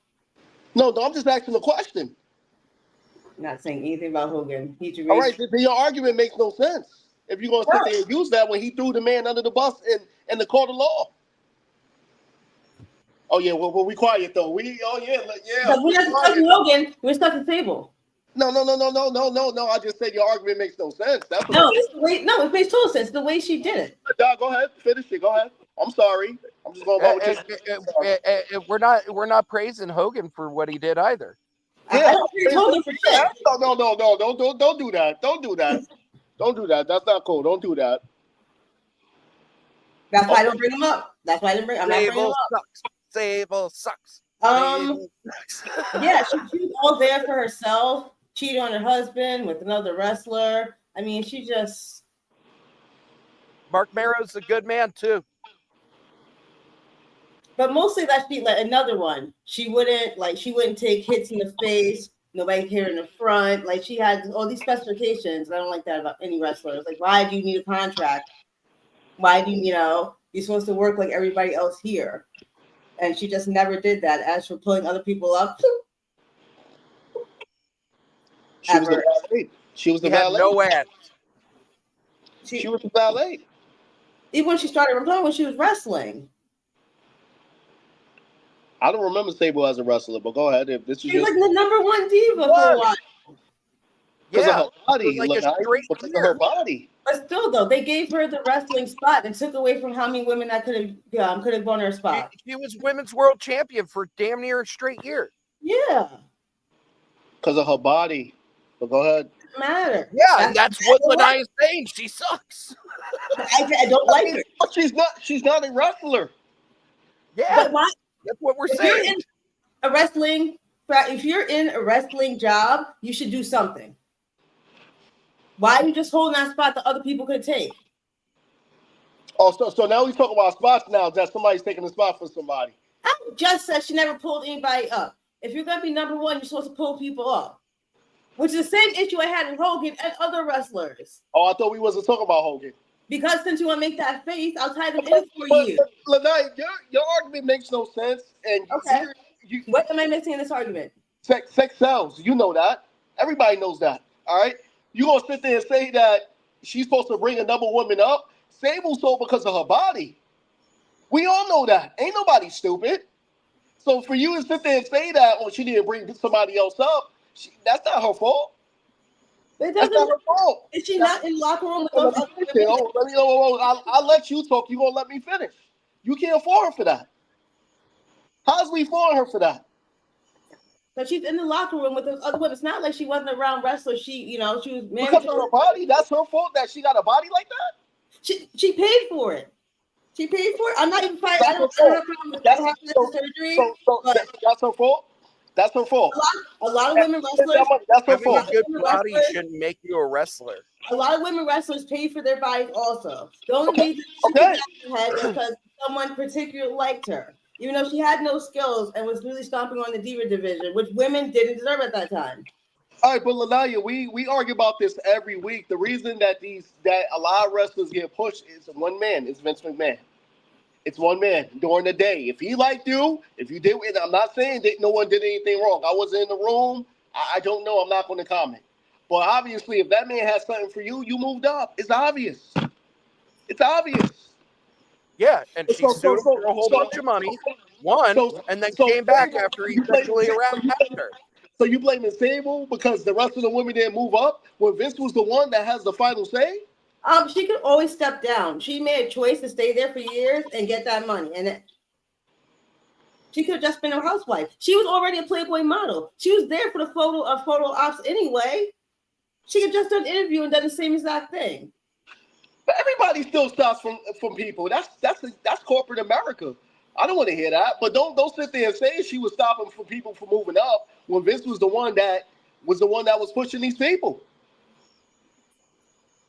No, I'm just asking the question. I'm not saying anything about Hogan. He's All right, then your argument makes no sense if you're gonna sit there and use that when he threw the man under the bus in the court of law. Oh yeah, well we quiet though. But we're not discussing Hogan. We're stuck at the table. No. I just said your argument makes no sense. That's what No, it's the way. No, it makes total sense. The way she did it. Dog, go ahead, finish it. Go ahead. I'm sorry. I'm just going to go with We're not praising Hogan for what he did either. I don't praise Hogan for shit. No. Don't do that. Don't do that. Don't do that. That's not cool. Don't do that. That's why I don't bring him up. That's why I didn't bring. I'm not bringing him up. Sucks. Sable sucks. Yeah, she was all there for herself. Cheated on her husband with another wrestler. I mean, she just. Mark Marrow's a good man too. But mostly that she like another one. She wouldn't take hits in the face. Nobody hit her in the front. Like she had all these specifications. I don't like that about any wrestlers. Like, why do you need a contract? Why do you're supposed to work like everybody else here? And she just never did that. As for pulling other people up, She was the valet. She was the He had valet. no ass. She was the valet. even when she started when she was wrestling. I don't remember Sable as a wrestler, but go ahead. If this is She was like the number one diva for a while. because Yeah, of her body, like a straight because of her body. But still, though, they gave her the wrestling spot and took away from how many women that could have won her spot. She was women's world champion for damn near a straight year. Yeah, Because of her body. But go ahead. doesn't matter. Yeah, and that's what Lanai is saying. She sucks. I don't like her. But she's not a wrestler. Yeah, But why? that's what we're If you're saying. if you're in a wrestling job, you should do something. Why are you just holding that spot that other people could take? Oh, so now we talk about spots now that somebody's taking a spot for somebody. I just said she never pulled anybody up. If you're gonna be number one, you're supposed to pull people up. Which is the same issue I had with Hogan and other wrestlers. Oh, I thought we wasn't talking about Hogan. Because since you want to make that face, I'll tie them in for you. Lanai, your argument makes no sense. And Okay. What am I missing in this argument? Sex sells. You know that. Everybody knows that. All right. You gonna sit there and say that she's supposed to bring another woman up? Sable sold because of her body. We all know that. Ain't nobody stupid. So for you to sit there and say that, or she didn't bring somebody else up, that's not her fault. It That's not her fault. Is she not in the locker room with Let those me other finish. women? I'll let you talk. You gonna let me finish? You can't afford her for that. How's we afford her for that? But she's in the locker room with those other women. It's not like she wasn't around wrestlers. She was Because of her body. That's her fault that she got a body like that. She paid for it. She paid for it. I'm not even fighting. I don't have problem with That's surgery. But that's her fault. That's her fault. a lot of women wrestlers. That's her Having a fault. good body shouldn't make you a wrestler. A lot of women wrestlers pay for their bodies also. The only reason she Okay. got was because someone particularly liked her. Even though she had no skills and was really stomping on the diva division, which women didn't deserve at that time. All right, but Lanaya, we argue about this every week. The reason that a lot of wrestlers get pushed is one man. It's Vince McMahon. It's one man during the day. If he liked you, if you did, and I'm not saying that no one did anything wrong. I wasn't in the room. I don't know. I'm not going to comment. But obviously, if that man has something for you, you moved up. It's obvious. It's obvious. Yeah, and she sued him for a whole bunch of money, and then came back after he sexually harassed her. So you blaming Sable because the rest of the women didn't move up when Vince was the one that has the final say? She could always step down. She made a choice to stay there for years and get that money. And she could have just been a housewife. She was already a Playboy model. She was there for the photo ops anyway. She could just done an interview and done the same exact thing. But everybody still stops from people. That's corporate America. I don't want to hear that. But don't sit there and say she was stopping for people from moving up when Vince was the one that was pushing these people.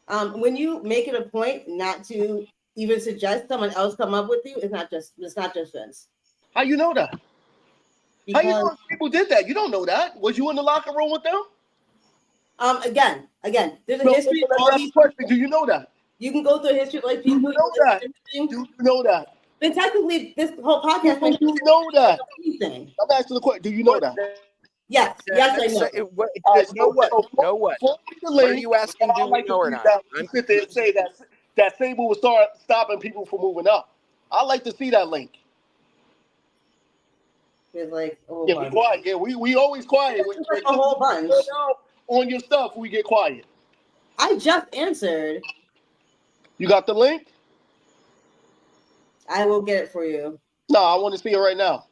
When you make it a point not to even suggest someone else come up with you, it's not just Vince. How you know that? Because, how you know people did that? You don't know that. Was you in the locker room with them? Again, there's a history of all these question. Do you know that? You can go through a history of like people. Do you know that? Do you know that? Then technically, this whole podcast. Do you know that? Anything. I'm asking the question. Do you know that? Yes, I know. Know what? What are you asking? Do we know or not? I'm sit there and say that Sable will start stopping people from moving up. I'd like to see that link. It's like be quiet. Yeah, we always quiet. Like a whole bunch. On your stuff, we get quiet. I just answered. You got the link? I will get it for you. No, I want to see it right now.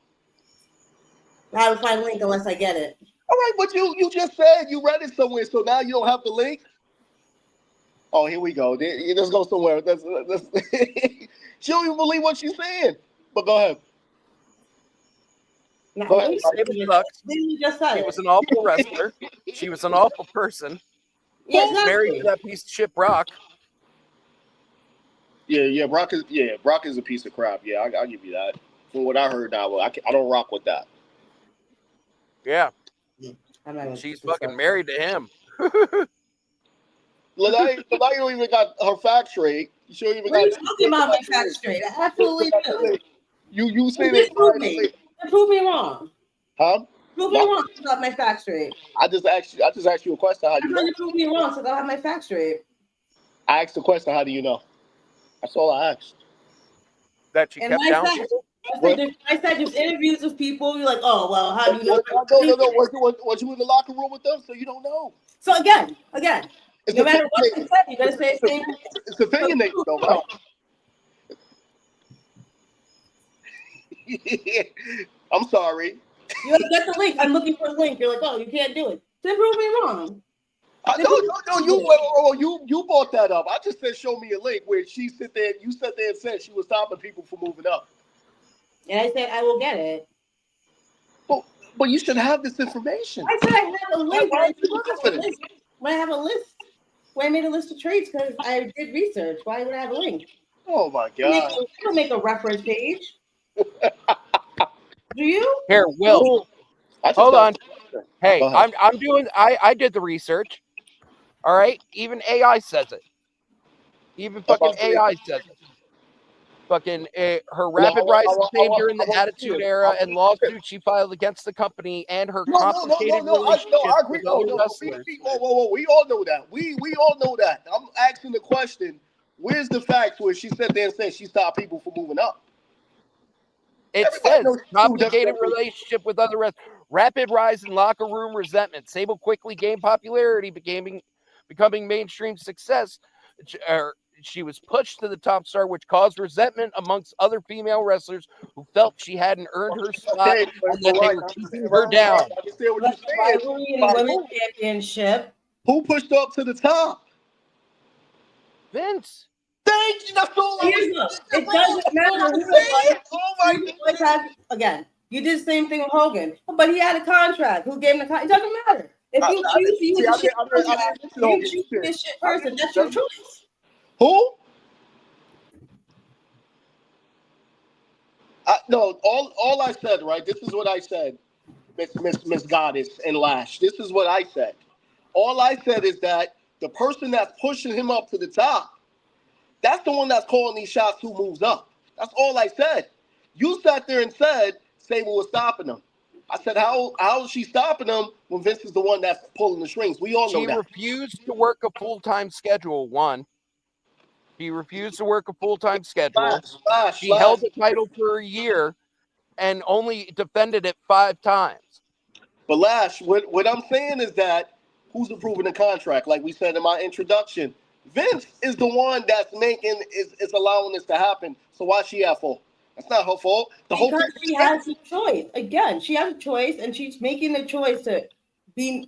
I will find a link unless I get it. All right, but you just said you read it somewhere, so now you don't have the link? Oh, here we go. Let's go somewhere. She don't even believe what she's saying. But go ahead. Go ahead. She was an awful wrestler. She was an awful person. Yeah, Married exactly. to that piece of shit Brock. Yeah. Brock is a piece of crap. Yeah, I'll give you that. From what I heard, now I don't rock with that. Yeah, I'm not gonna she's discuss fucking that. married to him. Lanai don't even got her facts straight. She don't even What are you got. talking about my facts straight? I absolutely do. You say Please that. prove me. Prove me wrong. Huh? Prove me No, wrong so I have my facts straight. I just asked you a question. How do I'm you trying know? to prove me wrong so I have my facts straight. I asked the question. How do you know? That's all I asked. That she And kept when down. I said there's interviews with people, you're like, oh well, how do you know? No. Was you in the locker room with them? So you don't know. So again, It's no matter what I opinionated. said, you gotta say the same. It's opinionated, though, right? I'm sorry. You gotta get the link. I'm looking for a link. You're like, oh, you can't do it. Then prove me wrong. You brought that up. I just said show me a link where she sit there. You sat there and said she was stopping people from moving up. And I said I will get it. But you should have this information. I said I have a link. Why I are you looking for this? when I have a list, when I made a list of trades because I did research. Why would I have a link? Oh my I don't God! make a reference page. Do you? Here, Will. Hold on. Hey, I did the research. All right. Even AI says it. Even fucking AI says it. Fucking her rapid rise to fame during the Attitude Era and lawsuits she filed against the company and her complicated relationship I agree. with other wrestlers. Whoa. We all know that. We all know that. I'm asking the question. Where's the facts where she sat there and said she stopped people from moving up? It says complicated relationship with other wrestlers, rapid rise in locker room resentment. Sable quickly gained popularity, becoming mainstream success. She was pushed to the top star, which caused resentment amongst other female wrestlers who felt she hadn't earned her spot and that they were keeping her down. I understand what you're saying. In the women's championship. Who pushed her up to the top? Vince. Thank you. That's all It doesn't matter who it was. Again, you did the same thing with Hogan, but he had a contract. Who gave him the contract? It doesn't matter. If you choose to use a shit person, you choose to be a shit person. That's your choice. Who? No, all I said, right? This is what I said, Miss Goddess and Lash. This is what I said. All I said is that the person that's pushing him up to the top, that's the one that's calling these shots who moves up. That's all I said. You sat there and said Sable was stopping him. I said, how is she stopping him when Vince is the one that's pulling the strings? We all know that. She refused to work a full-time schedule, one. She refused to work a full-time schedule. She held the title for a year and only defended it 5 times. But Lash, what I'm saying is that who's approving the contract? Like we said in my introduction, Vince is the one that's is allowing this to happen. So why she at fault? That's not her fault. Because she has a choice. Again, she has a choice, and she's making the choice to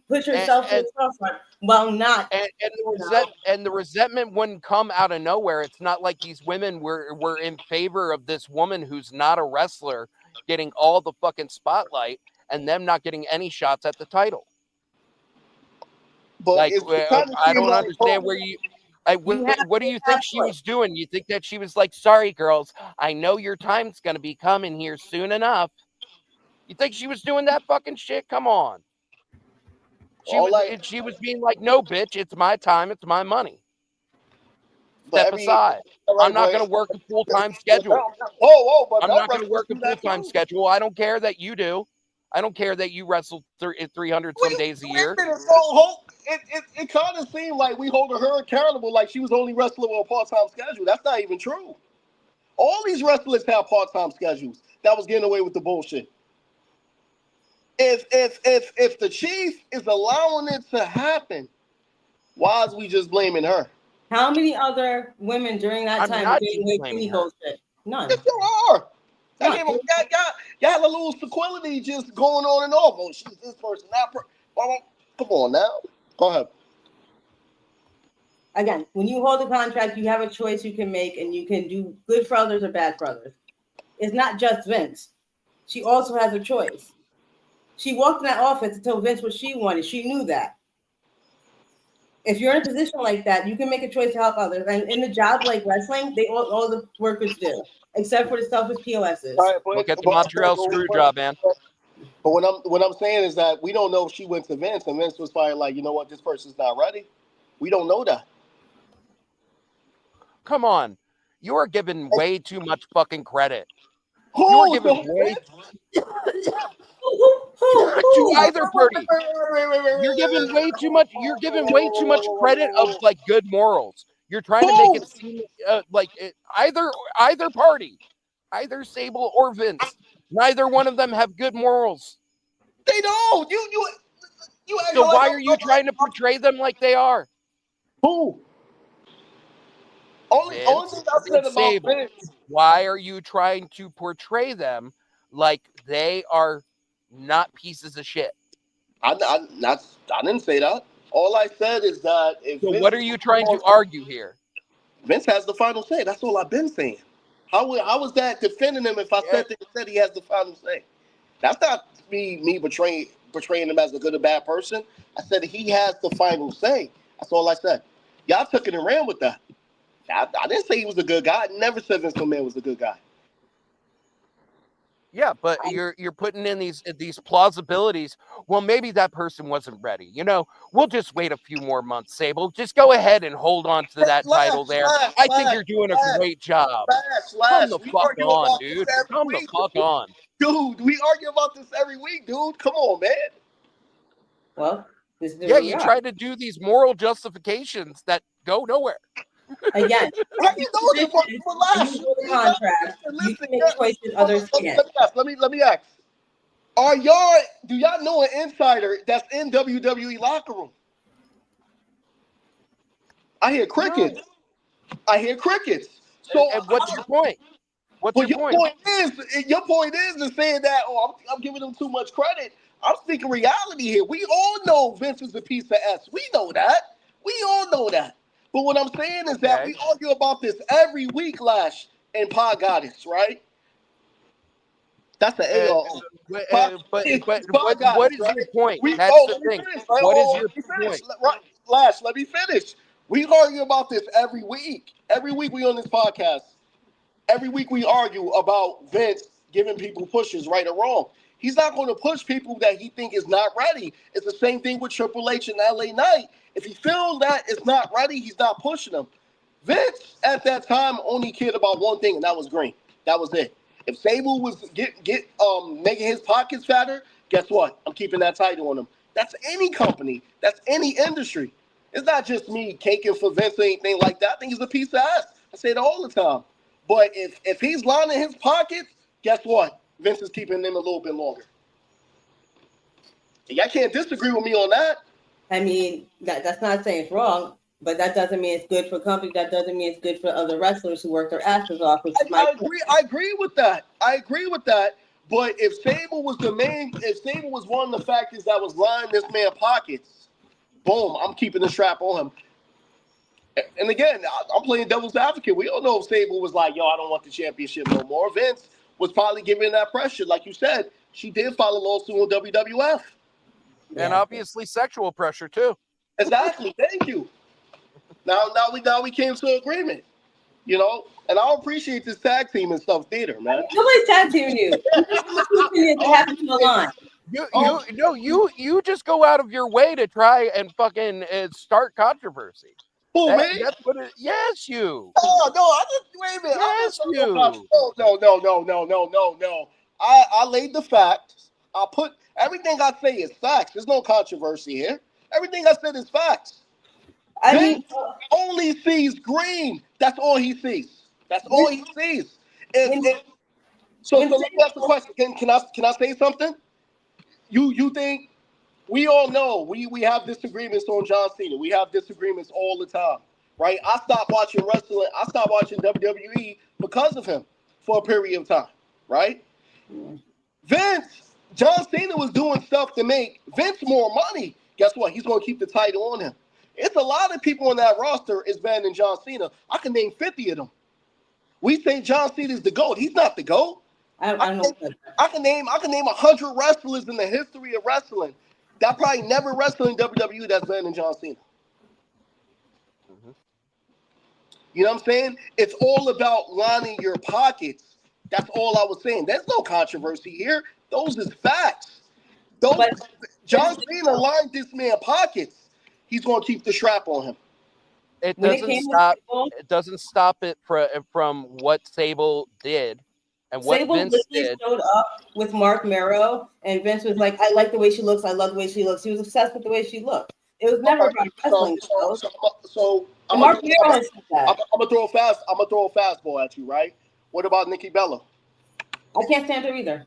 push herself in the forefront while not. And the resentment wouldn't come out of nowhere. It's not like these women were in favor of this woman who's not a wrestler getting all the fucking spotlight and them not getting any shots at the title. But like, I don't understand where you. What do you think she was doing? You think that she was like, sorry, girls, I know your time's going to be coming here soon enough. You think she was doing that fucking shit? Come on. She was being like, no, bitch, it's my time. It's my money. Step aside. I'm not going to work a full-time schedule. I'm not going to work a full-time schedule. I don't care that you do. I don't care that you wrestle 300 some days a year. It kind of seemed like we holding her accountable like she was only wrestling with a part-time schedule. That's not even true. All these wrestlers have part-time schedules. That was getting away with the bullshit. If the chief is allowing it to happen, why is we just blaming her? How many other women during that time were getting away with any bullshit? None. Yes, there are. Y'all had a little sequelity just going on and off. Oh, she's this person, that person. Come on now. Go ahead. Again, when you hold a contract, you have a choice you can make, and you can do good for others or bad for others. It's not just Vince. She also has a choice. She walked in that office to tell Vince what she wanted. She knew that. if you're in a position like that, you can make a choice to help others. And in a job like wrestling, they all the workers do, except for the stuff with POSs. All right, Look at the Montreal screw job, man. But what I'm saying is that we don't know if she went to Vince and Vince was probably like, you know what, this person's not ready. We don't know that. Come on. You are giving way too much fucking credit. Who? You are giving way to either party. You're giving way too much. You're giving way too much credit of like good morals. You're trying to make it seem like either party, either Sable or Vince. Neither one of them have good morals. They don't. You. So why are you trying to portray them like they are? Who? Only thing I said about Sable. Vince. Why are you trying to portray them like they are not pieces of shit? I didn't say that. All I said is that if So Vince what are you trying to argue here? Vince has the final say. That's all I've been saying. How was that defending him if I said he has the final say? That's not me betraying him as a good or bad person. I said he has the final say. That's all I said. Y'all took it and ran with that. I didn't say he was a good guy. I never said Vince McMahon was a good guy. Yeah, but you're putting in these plausibilities. Well, maybe that person wasn't ready. You know, we'll just wait a few more months, Sable. Just go ahead and hold on to that title there. I think you're doing a great job. Come the fuck on, dude. Come the fuck on. Dude, we argue about this every week, dude. Come on, man. Well, this is you try to do these moral justifications that go nowhere. Again, how you know this? the contract. You can make choices others can't. Let me ask. Do y'all know an insider that's in WWE locker room? I hear crickets. So and what's your point? What's your point? Your point is saying that, I'm giving them too much credit. I'm speaking reality here. We all know Vince is a piece of S. We know that. We all know that. But what I'm saying is that we argue about this every week, Lash and Pod Goddess, right? That's the AO. But what is your point? That's the thing. What is your point? Lash, let me finish. We argue about this every week. Every week we on this podcast. Every week we argue about Vince giving people pushes, right or wrong. He's not going to push people that he think is not ready. It's the same thing with Triple H and LA Knight. If he feels that it's not ready, he's not pushing them. Vince at that time only cared about one thing, and that was green. That was it. If Sable was making his pockets fatter, guess what? I'm keeping that title on him. That's any company. That's any industry. It's not just me caking for Vince or anything like that. I think he's a piece of ass. I say that all the time. But if he's lining his pockets, guess what? Vince is keeping them a little bit longer. Y'all can't disagree with me on that. I mean, that's not saying it's wrong, but that doesn't mean it's good for companies. That doesn't mean it's good for other wrestlers who work their asses off. I agree with that. But if Sable was one of the factors that was lining this man's pockets, boom, I'm keeping the strap on him. And again, I'm playing devil's advocate. We don't know if Sable was like, yo, I don't want the championship no more. Vince was probably giving that pressure. Like you said, she did file a lawsuit on WWF. And obviously sexual pressure too. Exactly. Thank you. Now we came to agreement. You know, and I appreciate this tag team and stuff theater, man. Nobody's tag teaming you. You just go out of your way to try and fucking start controversy. Who, me? Yes, you. Oh no, I just wait a minute. Yes, you. No. I laid the facts. I put everything I say is facts. There's no controversy here. Everything I said is facts. Vince only sees green. That's all he sees. That's all he sees. So let me ask the question. Can I say something? You think we all know we have disagreements on John Cena. We have disagreements all the time, right? I stopped watching wrestling. I stopped watching WWE because of him for a period of time, right? John Cena was doing stuff to make Vince more money. Guess what? He's going to keep the title on him. It's a lot of people on that roster is better than John Cena. I can name 50 of them. We say John Cena is the GOAT. He's not the GOAT. I can name 100 wrestlers in the history of wrestling that probably never wrestled in WWE that's better than John Cena. You know what I'm saying? It's all about lining your pockets. That's all I was saying. There's no controversy here. Those is facts. Those But John Cena lined this man pockets. He's gonna keep the strap on him. It when it doesn't came stop. to Sable, It doesn't stop it from what Sable did and what Sable Vince literally did. showed up with Mark Marrow, and Vince was like, "I like the way she looks. I love the way she looks." He was obsessed with the way she looked. It was never about So, wrestling so, shows. so And Mark Marrow has said I'm that. gonna throw a fast. I'm gonna throw a fastball at you, right? What about Nikki Bella? I can't stand her either.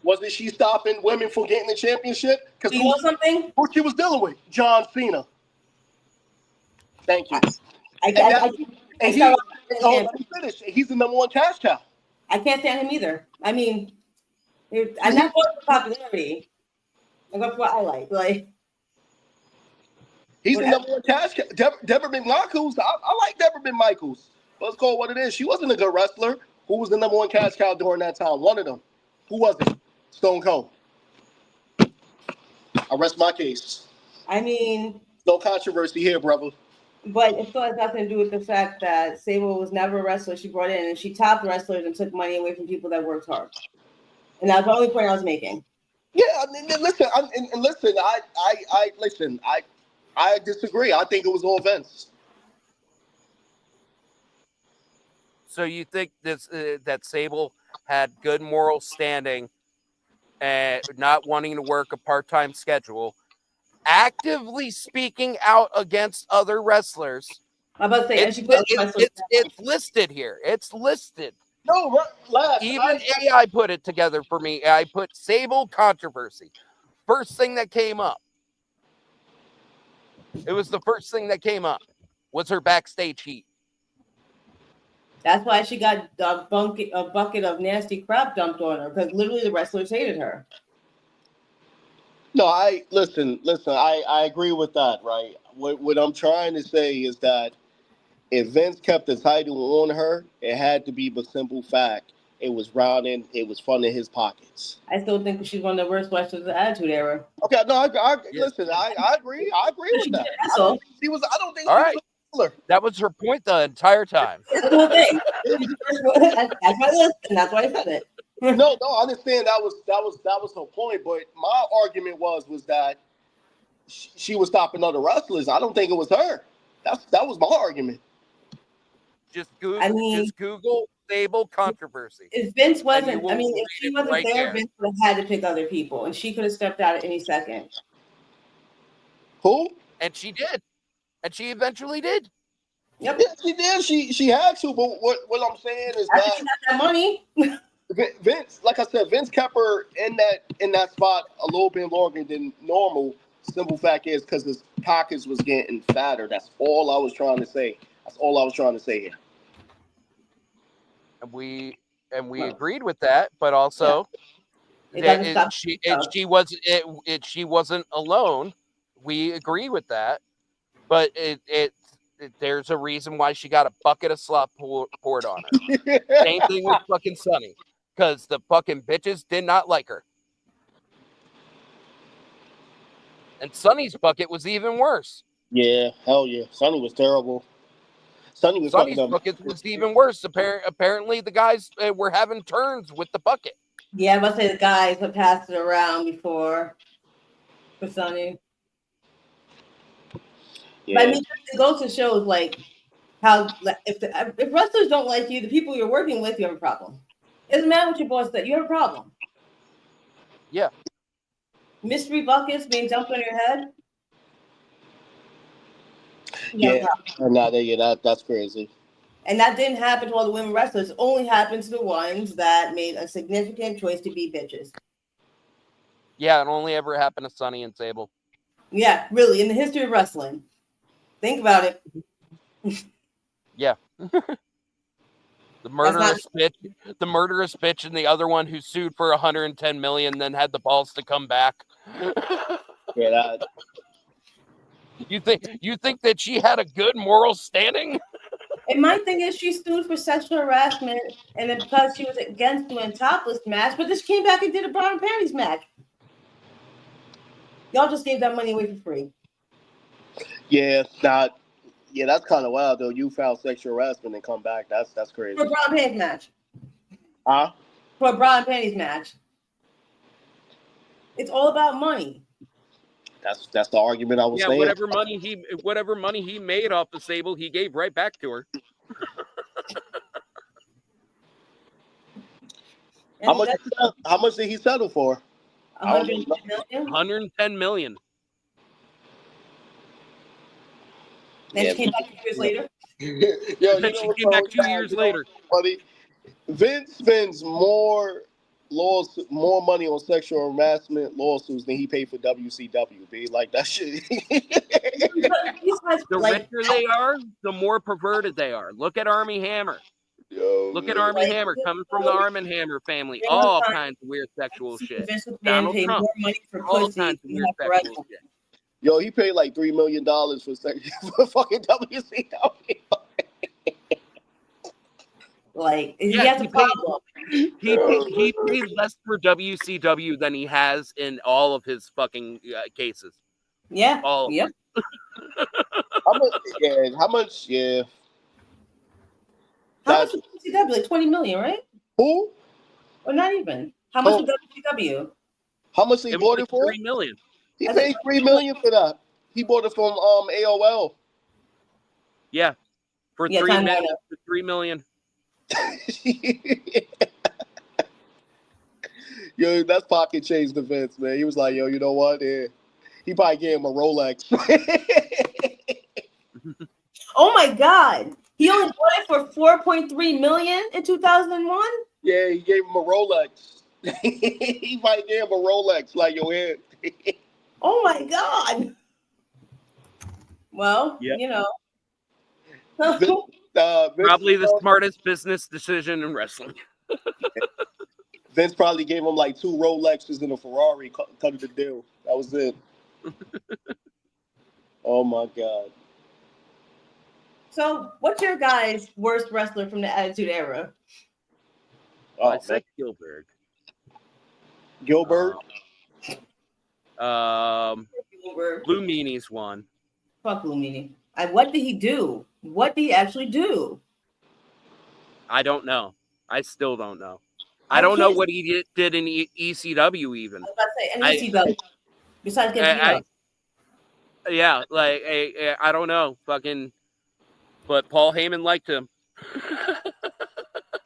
Wasn't she stopping women from getting the championship? Because Do you know something? who she was dealing with? John Cena. Thank you. I And, can't. that, I and he, can't oh, stand. let me finish. He's the number one cash cow. I can't stand him either. I mean, I'm not going for popularity. I'm going for what I like. Like He's the whatever. number one cash cow. Deborah McMichaels. I like Deborah McMichaels. But let's call it what it is. She wasn't a good wrestler. Who was the number one cash cow during that time? One of them. Who was it? Stone Cold. I rest my case. I mean, No controversy here, brother. but it still has nothing to do with the fact that Sable was never a wrestler. She brought in and she topped wrestlers and took money away from people that worked hard. And that's the only point I was making. Yeah, I mean, listen, listen. Listen. I disagree. I think it was all Vince. So you think this that Sable had good moral standing and not wanting to work a part-time schedule, actively speaking out against other wrestlers? I'm about to say, and she put wrestlers down. It's listed here. It's listed. No, last. Even AI put it together for me. I put Sable controversy. First thing that came up. It was the first thing that came up. Was her backstage heat. That's why she got a bucket of nasty crap dumped on her because literally the wrestlers hated her. No, listen. I agree with that. Right. What I'm trying to say is that if Vince kept the title on her, it had to be the simple fact it was rounding, it was fun in his pockets. I still think she's one of the worst wrestlers of the Attitude Era. Okay, no, listen. I agree. I agree with that. I don't think she was All a right. wrestler. That was her point the entire time. That's the whole thing. That's my list, and that's why I said it. No, I understand that was her point, but my argument was that she was stopping other wrestlers. I don't think it was her. That was my argument. Just Google, I mean, Google Sable controversy. If Vince wasn't, will I mean, if read she it wasn't right there, there. Vince would have had to pick other people, and she could have stepped out at any second. Who? And she did. And she eventually did. Yep. Yeah, she did. She had to, but what I'm saying is After she got that money. Vince, like I said, Vince kept her in that spot a little bit longer than normal. Simple fact is because his pockets was getting fatter. That's all I was trying to say. That's all I was trying to say here. And we agreed with that, but also she wasn't alone. We agree with that, but there's a reason why she got a bucket of slop poured on her. Same thing with fucking Sunny, because the fucking bitches did not like her. And Sunny's bucket was even worse. Yeah, hell yeah. Sunny was terrible. Sunny's bucket was even worse. Apparently, the guys were having turns with the bucket. Yeah, I must say the guys have passed it around before for Sunny. Yeah. But I mean, it goes to show like how if wrestlers don't like you, the people you're working with, you have a problem. It doesn't matter what your boss said, you have a problem. Yeah. Mystery buckets being dumped on your head. Yeah, that's crazy. And that didn't happen to all the women wrestlers. It only happened to the ones that made a significant choice to be bitches. Yeah, it only ever happened to Sunny and Sable. Yeah, really, in the history of wrestling. Think about it. Yeah. The murderous bitch, and the other one who sued for $110 million, then had the balls to come back. Yeah, You think that she had a good moral standing? And my thing is, she sued for sexual harassment, and then because she was against doing topless match, but then she came back and did a bra and panties match. Y'all just gave that money away for free. Yeah, Yeah, that's kind of wild though. You found sexual harassment and come back. That's crazy. For a bra and panties match. Huh? For a bra and panties match. It's all about money. That's the argument I was Yeah, saying. whatever money he made off the Sable, he gave right back to her. How much did he settle for? 100 million. 110 million. Then she came back 2 years later. Yo, Then she came back 2 years later. Funny. Vince spends more money on sexual harassment lawsuits than he paid for WCW. B, like that shit. The richer they are, the more perverted they are. Look at Armie Hammer. Yo, Look at Armie Hammer coming from the Arm and Hammer family. All kinds of weird sexual shit. Donald Trump. More money for All pussy kinds of than weird for sexual shit. Yo, he paid like $3 million for fucking WCW. Like, he Yeah, has a problem. He paid less for WCW than he has in all of his fucking cases. Yeah. All of Yep. How much? Yeah. How much? Yeah. How much was WCW? Like 20 million, right? Who? Or not even. How much was WCW? How much he bought like it for? $3 million. He paid $3 million for that. He bought it from AOL. Yeah, for Yeah, $3 million. Yo, that's pocket change to Vince, man. He was like, yo, you know what? Yeah. He probably gave him a Rolex. Oh my God. He only bought it for 4.3 million in 2001? Yeah, he gave him a Rolex. He might give him a Rolex, like your head. Oh my God. Well, Yeah. you know. Vince Probably the smartest business decision in wrestling. Vince probably gave him like 2 Rolexes and a Ferrari, cut the deal. That was it. Oh my God. So, what's your guys' worst wrestler from the Attitude Era? Oh, I said man. Gilbert. Gilbert. Blue Meanie's one. Fuck Blue Meanie. What did he do? What did he actually do? I don't know. I still don't know. I don't know what he did in ECW even. I was about to say, ECW. Besides getting beat up. Yeah, like I don't know, fucking. But Paul Heyman liked him.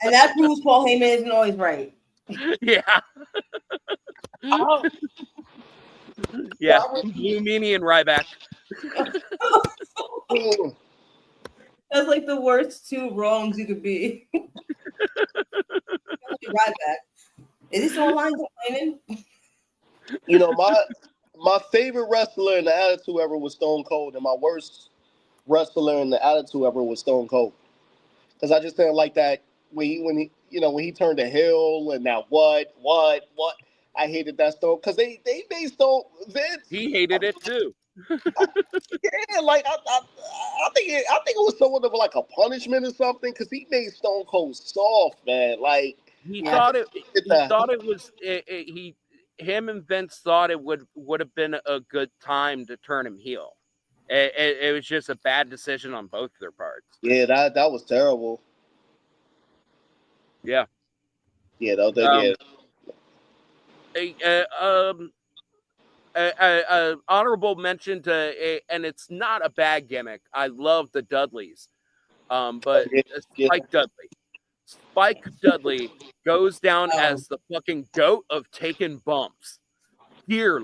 And that proves Paul Heyman isn't always right. Yeah. Yeah. Blue Meanie and Ryback. That's like the worst 2 wrongs you could be. Ryback. Is he still online complaining? You know, my favorite wrestler in the Attitude Era was Stone Cold, and my worst wrestler in the Attitude Era was Stone Cold, because I just didn't like that when he turned a heel and now what I hated that Stone, because they made Stone Vince. He hated it too. Yeah, like I think it was somewhat of like a punishment or something, because he made Stone Cold soft, man. Like thought it was him and Vince thought it would have been a good time to turn him heel. It was just a bad decision on both their parts. Yeah, that was terrible. Yeah. Yeah, honorable mention to, and it's not a bad gimmick. I love the Dudleys, but Spike Dudley goes down as the fucking goat of taking bumps. Dear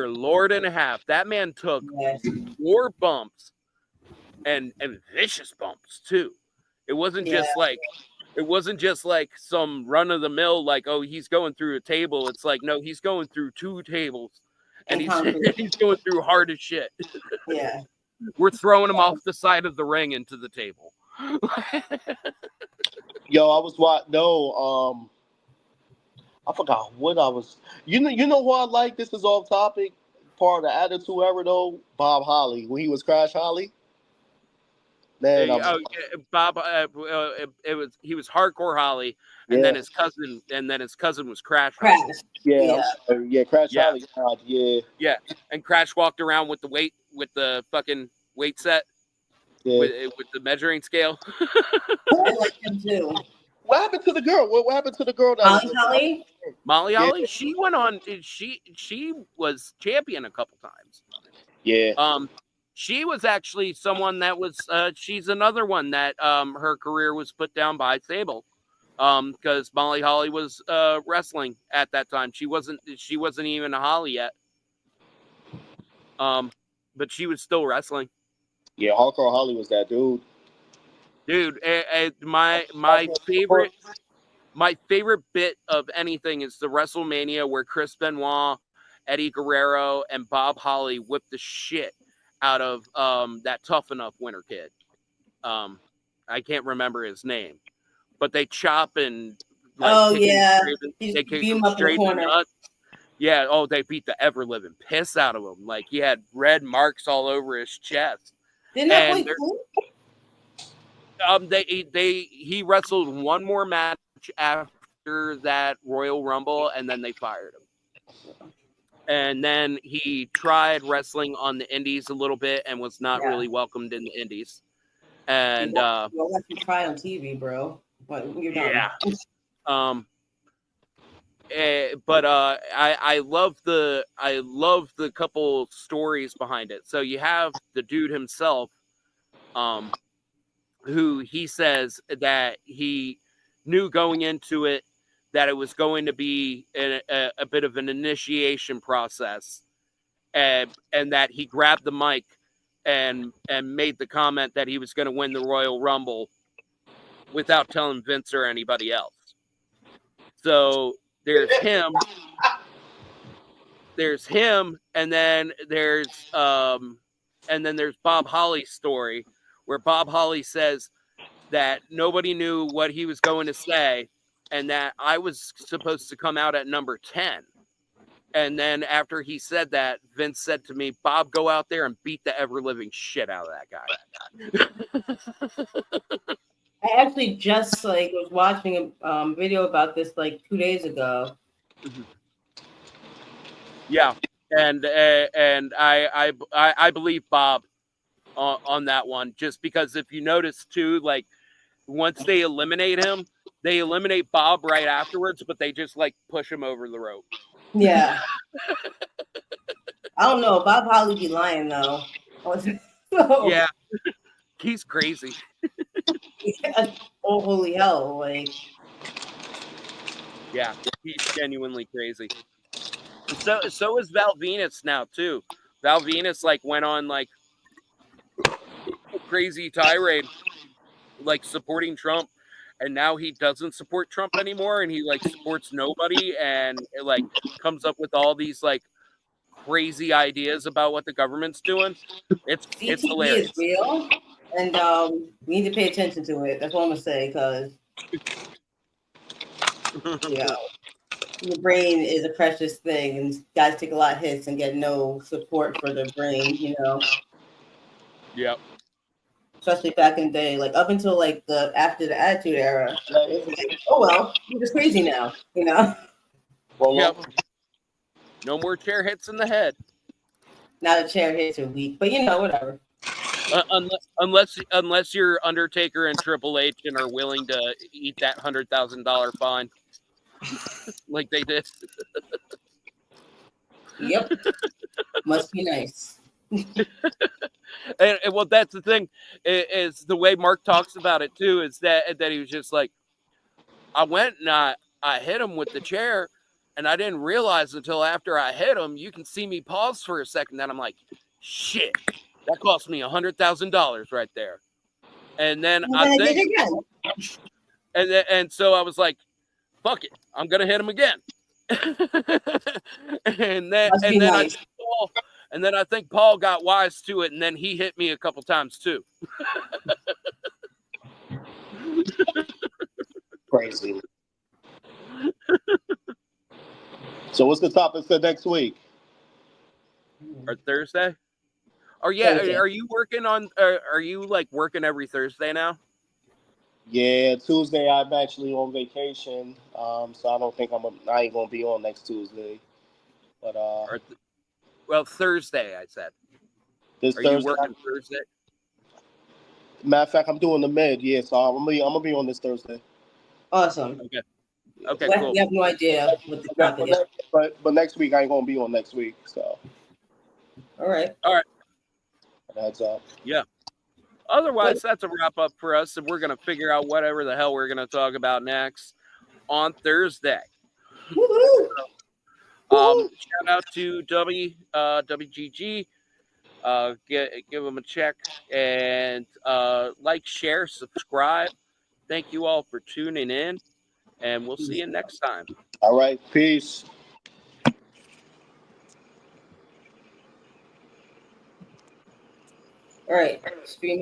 Lord and a half. That man took 4 bumps and vicious bumps too. It wasn't just like some run of the mill, like, oh, he's going through a table. It's like, no, he's going through 2 tables and he's going through hard as shit. Yeah. We're throwing him off the side of the ring into the table. Yo, I was I forgot what I was. You know who I like? This is off topic. Part of the Attitude Era though, Bob Holly, when he was Crash Holly. Man, Bob. He was Hardcore Holly, and then his cousin was Crash. Yeah, Crash Holly. Yeah, and Crash walked around with the weight with the fucking weight set Yeah. with the measuring scale. I like him too. What happened to the girl? What happened to the girl that Molly was Holly? Molly Yeah. Holly, she went on. She was champion a couple times. Yeah. She was actually someone that was. She's another one that her career was put down by Sable, because Molly Holly was wrestling at that time. She wasn't even a Holly yet. But she was still wrestling. Yeah, Hardcore Holly was that dude. Dude, my favorite bit of anything is the WrestleMania where Chris Benoit, Eddie Guerrero, and Bob Holly whipped the shit out of that Tough Enough winner kid. I can't remember his name, but they chop and kick yeah, him he's they kick beat him him up in the straight in the corner. nuts. Yeah, they beat the ever living piss out of him. Like he had red marks all over his chest. Didn't that And boy cool? he wrestled one more match after that Royal Rumble, and then they fired him. And then he tried wrestling on the Indies a little bit and was not really welcomed in the Indies. And Well, let you try on TV, bro. But you're done. yeah. But I love the couple stories behind it. So you have the dude himself, who he says that he knew going into it that it was going to be a bit of an initiation process, and that he grabbed the mic and made the comment that he was going to win the Royal Rumble without telling Vince or anybody else. So there's him, and then there's Bob Holly's story, where Bob Holly says that nobody knew what he was going to say, and that I was supposed to come out at number 10. And then after he said that, Vince said to me, "Bob, go out there and beat the ever-living shit out of that guy." I actually just was watching a video about this 2 days ago. Yeah, and I believe Bob on that one, just because if you notice too, once they eliminate him, they eliminate Bob right afterwards, but they just push him over the rope. Yeah. I don't know. Bob Holly be lying though. So, yeah, he's crazy. Oh, holy hell! Yeah, he's genuinely crazy. So is Val Venus now too. Val Venus went on crazy tirade, supporting Trump, and now he doesn't support Trump anymore, and he supports nobody, and comes up with all these crazy ideas about what the government's doing. It's hilarious. Is real, and we need to pay attention to it. That's what I'm gonna say, because your brain is a precious thing, and guys take a lot of hits and get no support for their brain. Yep. Especially back in the day, up until after the Attitude Era. It's oh well, you're just crazy now. Well, yep. No more chair hits in the head. Now the chair hits are weak, but whatever. Unless you're Undertaker and Triple H and are willing to eat that $100,000 fine, like they did. Yep. Must be nice. And well, that's the thing, is the way Mark talks about it too, is that he was just like, I went and I hit him with the chair, and I didn't realize until after I hit him. You can see me pause for a second, then I'm like, shit, that cost me $100,000 right there. And then and so I was like, fuck it, I'm gonna hit him again. and then I think Paul got wise to it, and then he hit me a couple times too. Crazy. So what's the topic for next week? Or Thursday? Oh yeah, Thursday. Are you working on? Are you working every Thursday now? Yeah, Tuesday I'm actually on vacation, so I don't think I ain't gonna be on next Tuesday. But well, Thursday I said. This Are you Thursday. working Thursday? Matter of fact, I'm doing the mid. Yeah, so I'm gonna be on this Thursday. Awesome. Okay. Okay, We cool. have no idea what the topic is. But next week I ain't gonna be on next week. So All right. heads up. Yeah. Otherwise, that's a wrap up for us, and we're gonna figure out whatever the hell we're gonna talk about next on Thursday. Woo-hoo. Shout out to WGG. Give them a check and like, share, subscribe. Thank you all for tuning in, and we'll see you next time. All right, peace. All right. Stream.